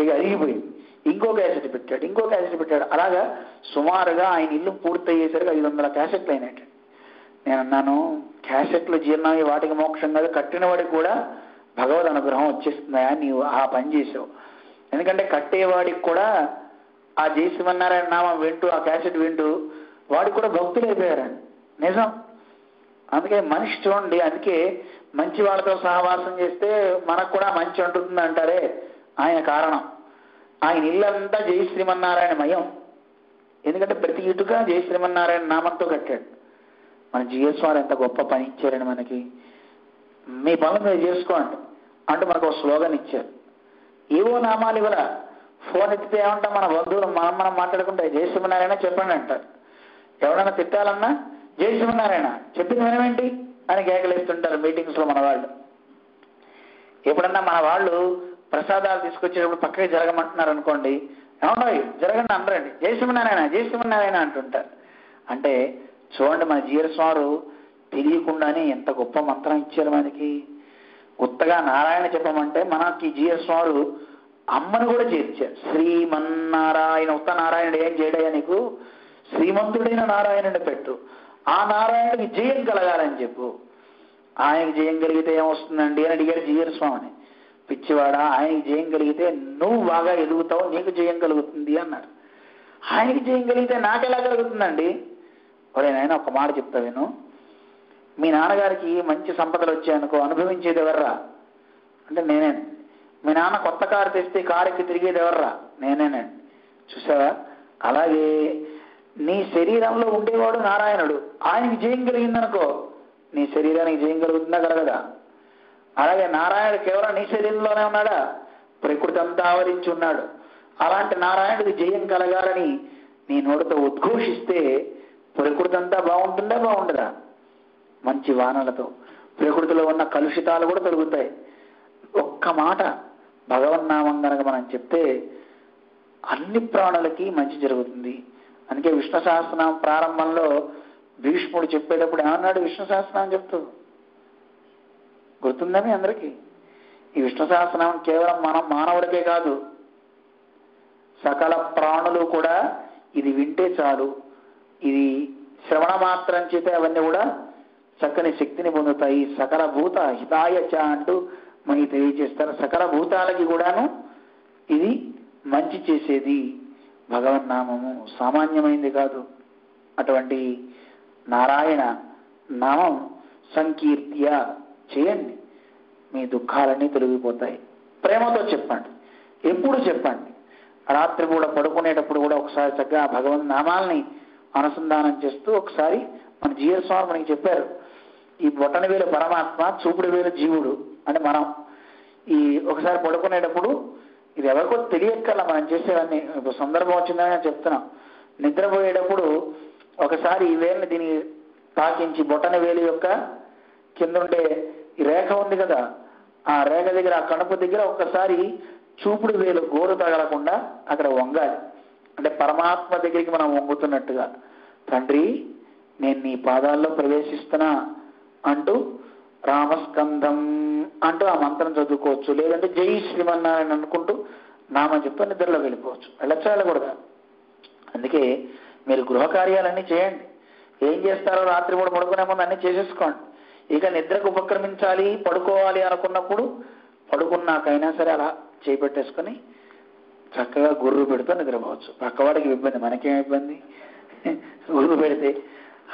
S1: ఇక అరిగిపోయింది. ఇంకో క్యాసెట్ పెట్టాడు, ఇంకో క్యాసెట్ పెట్టాడు. అలాగా సుమారుగా ఆయన ఇల్లు పూర్తయ్యేసరికి 500 క్యాసెట్లు అయినట్టు. నేను అన్నాను, క్యాసెట్లు జీర్ణమై వాటికి మోక్షం కాదు, కట్టిన వాడికి కూడా భగవద్ అనుగ్రహం వచ్చేస్తుందా, నీవు ఆ పని చేసావు. ఎందుకంటే కట్టేవాడికి కూడా ఆ జై శ్రీమన్నారాయణ నామం వింటూ ఆ క్యాసెట్ వింటూ వాడికి కూడా భక్తులు అయిపోయారండి. నిజం. అందుకే మనిషి చూడండి, అందుకే మంచి వాళ్ళతో సహవాసం చేస్తే మనకు కూడా మంచి ఉంటుంది అంటారే, ఆయన కారణం. ఆయన ఇల్లంతా జై శ్రీమన్నారాయణ మయం. ఎందుకంటే ప్రతి ఇటుక జై శ్రీమన్నారాయణ నామంతో కట్టాడు. మన జిఎస్ వారు ఎంత గొప్ప పని ఇచ్చారని మనకి. మీ పనులు మీరు చేసుకోండి అంటూ మనకు ఒక స్లోగన్ ఇచ్చారు. ఏవో నామాలు ఇవ్వల. ఫోన్ ఎత్తితే ఏమంటాం, మన బంధువులు మనం మాట్లాడుకుంటే జై శ్రీమన్నారాయణ చెప్పండి అంటారు. ఎవరైనా తిట్టాలన్నా జై శ్రీమన్నారాయణ చెప్పింది వినమేంటి అని కేకలేస్తుంటారు మీటింగ్స్ లో మన వాళ్ళు. ఎప్పుడన్నా మన వాళ్ళు ప్రసాదాలు తీసుకొచ్చేటప్పుడు పక్కకి జరగమంటున్నారు అనుకోండి, ఏమన్నా జరగండి అనరండి, జై శ్రీమన్నారాయణ జై శ్రీమన్నారాయణ అంటుంటారు. అంటే చూడండి, మన జిఆర్ స్వామి తెలియకుండానే ఎంత గొప్ప మంత్రం ఇచ్చారు మనకి. కొత్తగా నారాయణ చెప్పమంటే మనకి జిఆర్ స్వామి అమ్మను కూడా చేర్చారు. శ్రీమన్నారాయణ. ఉత్త నారాయణుడు ఏం చేయడయ్యా నీకు, శ్రీమంతుడైన నారాయణుని పెట్టు, ఆ నారాయణుడికి జయం కలగాలని చెప్పు. ఆయనకి జయం కలిగితే ఏమొస్తుందండి అని అడిగారు జిఆర్ స్వామిని. పిచ్చివాడా, ఆయనకి జయం కలిగితే నువ్వు బాగా ఎదుగుతావు, నీకు జయం కలుగుతుంది అన్నారు. ఆయనకి జయం కలిగితే నాకెలా కలుగుతుందండి? ఒరే నాయన, ఒక మాట చెప్తా విను. మీ నాన్నగారికి మంచి సంపదలు వచ్చాయనుకో, అనుభవించేది ఎవర్రా అంటే నేనేనండి. మీ నాన్న కొత్త కారు తెస్తే కారుకి తిరిగేది ఎవర్రా? నేనేనండి. చూసావా? అలాగే నీ శరీరంలో ఉండేవాడు నారాయణుడు. ఆయనకి జయం కలిగిందనుకో, నీ శరీరానికి జయం కలుగుతుందా కలగదా? అలాగే నారాయణుడు కేవలం నీ శరీరంలోనే ఉన్నాడా? ప్రకృతి అంతా ఆవరించి ఉన్నాడు. అలాంటి నారాయణుడికి జయం కలగాలని నీ నోటితో ఉద్ఘోషిస్తే ప్రకృతి అంతా బాగుంటుందా బాగుండదా? మంచి వానలతో ప్రకృతిలో ఉన్న కలుషితాలు కూడా తొలగుతాయి. ఒక్క మాట భగవన్నామం కనుక మనం చెప్తే అన్ని ప్రాణులకి మంచి జరుగుతుంది. అందుకే విష్ణు సహస్రనామం ప్రారంభంలో భీష్ముడు చెప్పేటప్పుడు ఏమన్నాడు? విష్ణు సహస్రనామం చెప్తూ గుర్తుందని అందరికీ ఈ విష్ణు సహస్రనామం కేవలం మనం మానవుడికే కాదు, సకల ప్రాణులు కూడా ఇది వింటే చాలు, ఇది శ్రవణ మాత్రం చేతే అవన్నీ కూడా చక్కని శక్తిని పొందుతాయి. సకల భూత హితాయచ అంటూ మనకి తెలియజేస్తారు. సకల భూతాలకి కూడాను ఇది మంచి చేసేది భగవన్నామము, సామాన్యమైంది కాదు. అటువంటి నారాయణ నామం సంకీర్త్య చేయండి, మీ దుఃఖాలన్నీ తొలగిపోతాయి. ప్రేమతో చెప్పండి, ఎప్పుడు చెప్పండి. రాత్రి కూడా పడుకునేటప్పుడు కూడా ఒకసారి చక్కగా భగవన్ నామాలని అనుసంధానం చేస్తూ ఒకసారి మన జీఎస్ స్వామి మనకి చెప్పారు, ఈ బొటన వేలు పరమాత్మ, చూపుడు వేలు జీవుడు అని. మనం ఈ ఒకసారి పడుకునేటప్పుడు ఇది ఎవరికో తెలియక్కర్లా మనం చేసేవన్నీ. ఇప్పుడు సందర్భం వచ్చిందని చెప్తున్నాం. నిద్రపోయేటప్పుడు ఒకసారి ఈ వేలుని దీన్ని తాకించి బొటన వేలు యొక్క కిందుండే ఈ రేఖ ఉంది కదా, ఆ రేఖ దగ్గర, ఆ కణుపు దగ్గర ఒక్కసారి చూపుడు వేలు గోరు తగలకుండా అక్కడ వంగాలి. అంటే పరమాత్మ దగ్గరికి మనం వంగుతున్నట్టుగా, తండ్రి నేను నీ పాదాల్లో ప్రవేశిస్తున్నా అంటూ రామస్కంధం అంటూ ఆ మంత్రం చదువుకోవచ్చు. లేదంటే జై శ్రీమన్నారాయణ అనుకుంటూ నామం చెప్తూ నిద్రలో వెళ్ళిపోవచ్చు. వెళ్ళకూడదు. అందుకే మీరు గృహ కార్యాలన్నీ చేయండి. ఏం చేస్తారో రాత్రి కూడా పడుకునే ముందు అన్నీ చేసేసుకోండి. ఇక నిద్రకు ఉపక్రమించాలి, పడుకోవాలి అనుకున్నప్పుడు పడుకున్నాకైనా సరే అలా చేపెట్టేసుకొని చక్కగా గుర్రు పెడుతూ నిద్రపోవచ్చు. పక్కవాడికి ఇబ్బంది, మనకేం ఇబ్బంది? గుర్రు పెడితే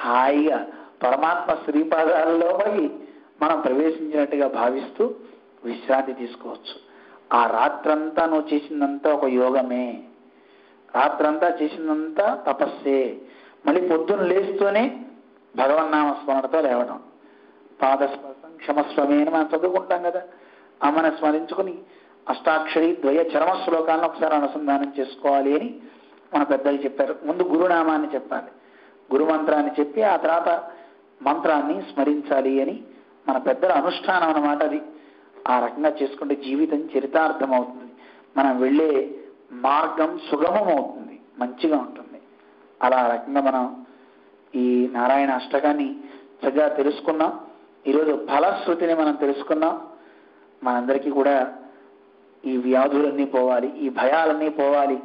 S1: హాయిగా పరమాత్మ శ్రీపాదాలలోకి మనం ప్రవేశించినట్టుగా భావిస్తూ విశ్రాంతి తీసుకోవచ్చు. ఆ రాత్రంతా నువ్వు చేసిందంతా ఒక యోగమే, రాత్రంతా చేసిందంతా తపస్సే. మళ్ళీ పొద్దున్న లేస్తూనే భగవన్నామ స్మరణతో లేవడం. పాదస్పర్శం క్షమస్వమే అని మనం చదువుకుంటాం కదా, అమ్మని స్మరించుకుని అష్టాక్షరి ద్వయ చరమ శ్లోకాలను ఒకసారి అనుసంధానం చేసుకోవాలి అని మన పెద్దలు చెప్పారు. ముందు గురునామాన్ని చెప్పాలి, గురు మంత్రాన్ని చెప్పి ఆ తర్వాత మంత్రాన్ని స్మరించాలి అని మన పెద్దల అనుష్ఠానం అన్నమాట. అది ఆ రకంగా చేసుకుంటే జీవితం చరితార్థం అవుతుంది, మనం వెళ్ళే మార్గం సుగమం అవుతుంది, మంచిగా ఉంటుంది. అలా రకంగా మనం ఈ నారాయణ అష్టకాన్ని చక్కగా తెలుసుకున్నాం. ఈరోజు ఫలశ్రుతిని మనం తెలుసుకున్నాం. మనందరికీ కూడా ఈ వ్యాధులన్నీ పోవాలి, ఈ భయాలన్నీ పోవాలి,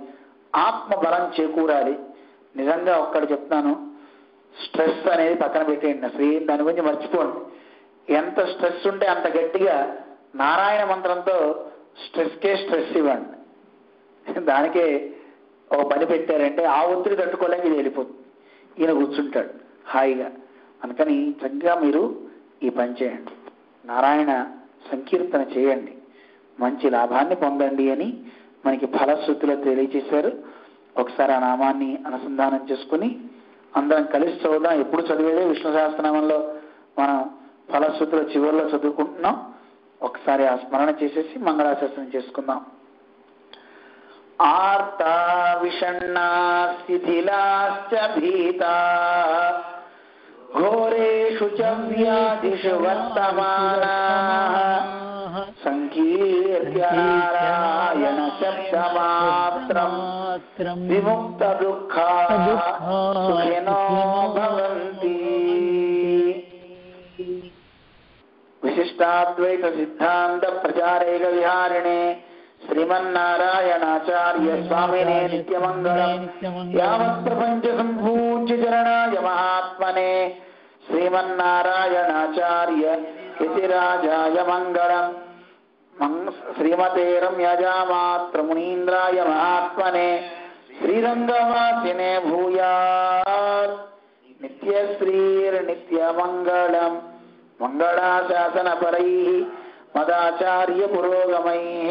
S1: ఆత్మబలం చేకూరాలి. నిజంగా ఒక్కటి చెప్తాను, స్ట్రెస్ అనేది పక్కన పెట్టేయండి, అసలు దాని గురించి మర్చిపోండి. ఎంత స్ట్రెస్ ఉంటే అంత గట్టిగా నారాయణ మంత్రంతో స్ట్రెస్కే స్ట్రెస్ ఇవ్వండి. దానికే ఒక పని పెట్టారంటే ఆ ఒత్తిడి తట్టుకోలేక ఇది వెళ్ళిపోతుంది, ఈయన కూర్చుంటాడు హాయిగా. అందుకని చక్కగా మీరు ఈ పని చేయండి, నారాయణ సంకీర్తన చేయండి, మంచి లాభాన్ని పొందండి అని మనకి ఫలశ్రుతిలో తెలియచేశారు. ఒకసారి ఆ నామాన్ని అనుసంధానం చేసుకుని అందరం కలిసి చదువుదాం. ఎప్పుడు చదివేదే విష్ణు సహస్రనామంలో మనం ఫలశ్రుతిలో చివరిలో చదువుకుంటున్నాం. ఒకసారి ఆ స్మరణ చేసేసి మంగళాశాసనం చేసుకుందాం. ఆర్తా విషణ్ణా శిథిలాశ్చ భీతా ఘోరేషు చ వ్యాధిషు వర్తమానాః సంకీర్త్య నారాయణ శబ్దమాత్రం విముక్త దుఃఖాః సుఖినో భవంతి. విశిష్టాద్వైత సిద్ధాంత ప్రచారైక విహారిణే శ్రీమన్నారాయణాచార్య స్వామినే నిత్యమంగళం. యావత్ ప్రపంచ సంపూజ్య చరణాయ మహాత్మనే శ్రీమన్నారాయణాచార్య యతిరాజాయ మంగళం. శ్రీమతే రమ్యజామాత్ర మునీంద్రాయ మహాత్మనే శ్రీరంగవాసినే భూయాత్ నిత్యశ్రీర్నిత్యమంగళం. మంగళాశాసనపరైః మదాచార్య పురోగమైః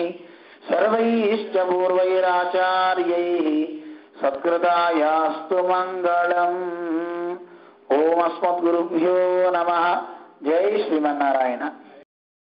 S1: సర్వైశ్చ పూర్వైరాచార్యైః సత్కృతాయాస్తు మంగళం. ఓం అస్మద్గురుభ్యో నమః. జై శ్రీమన్నారాయణ.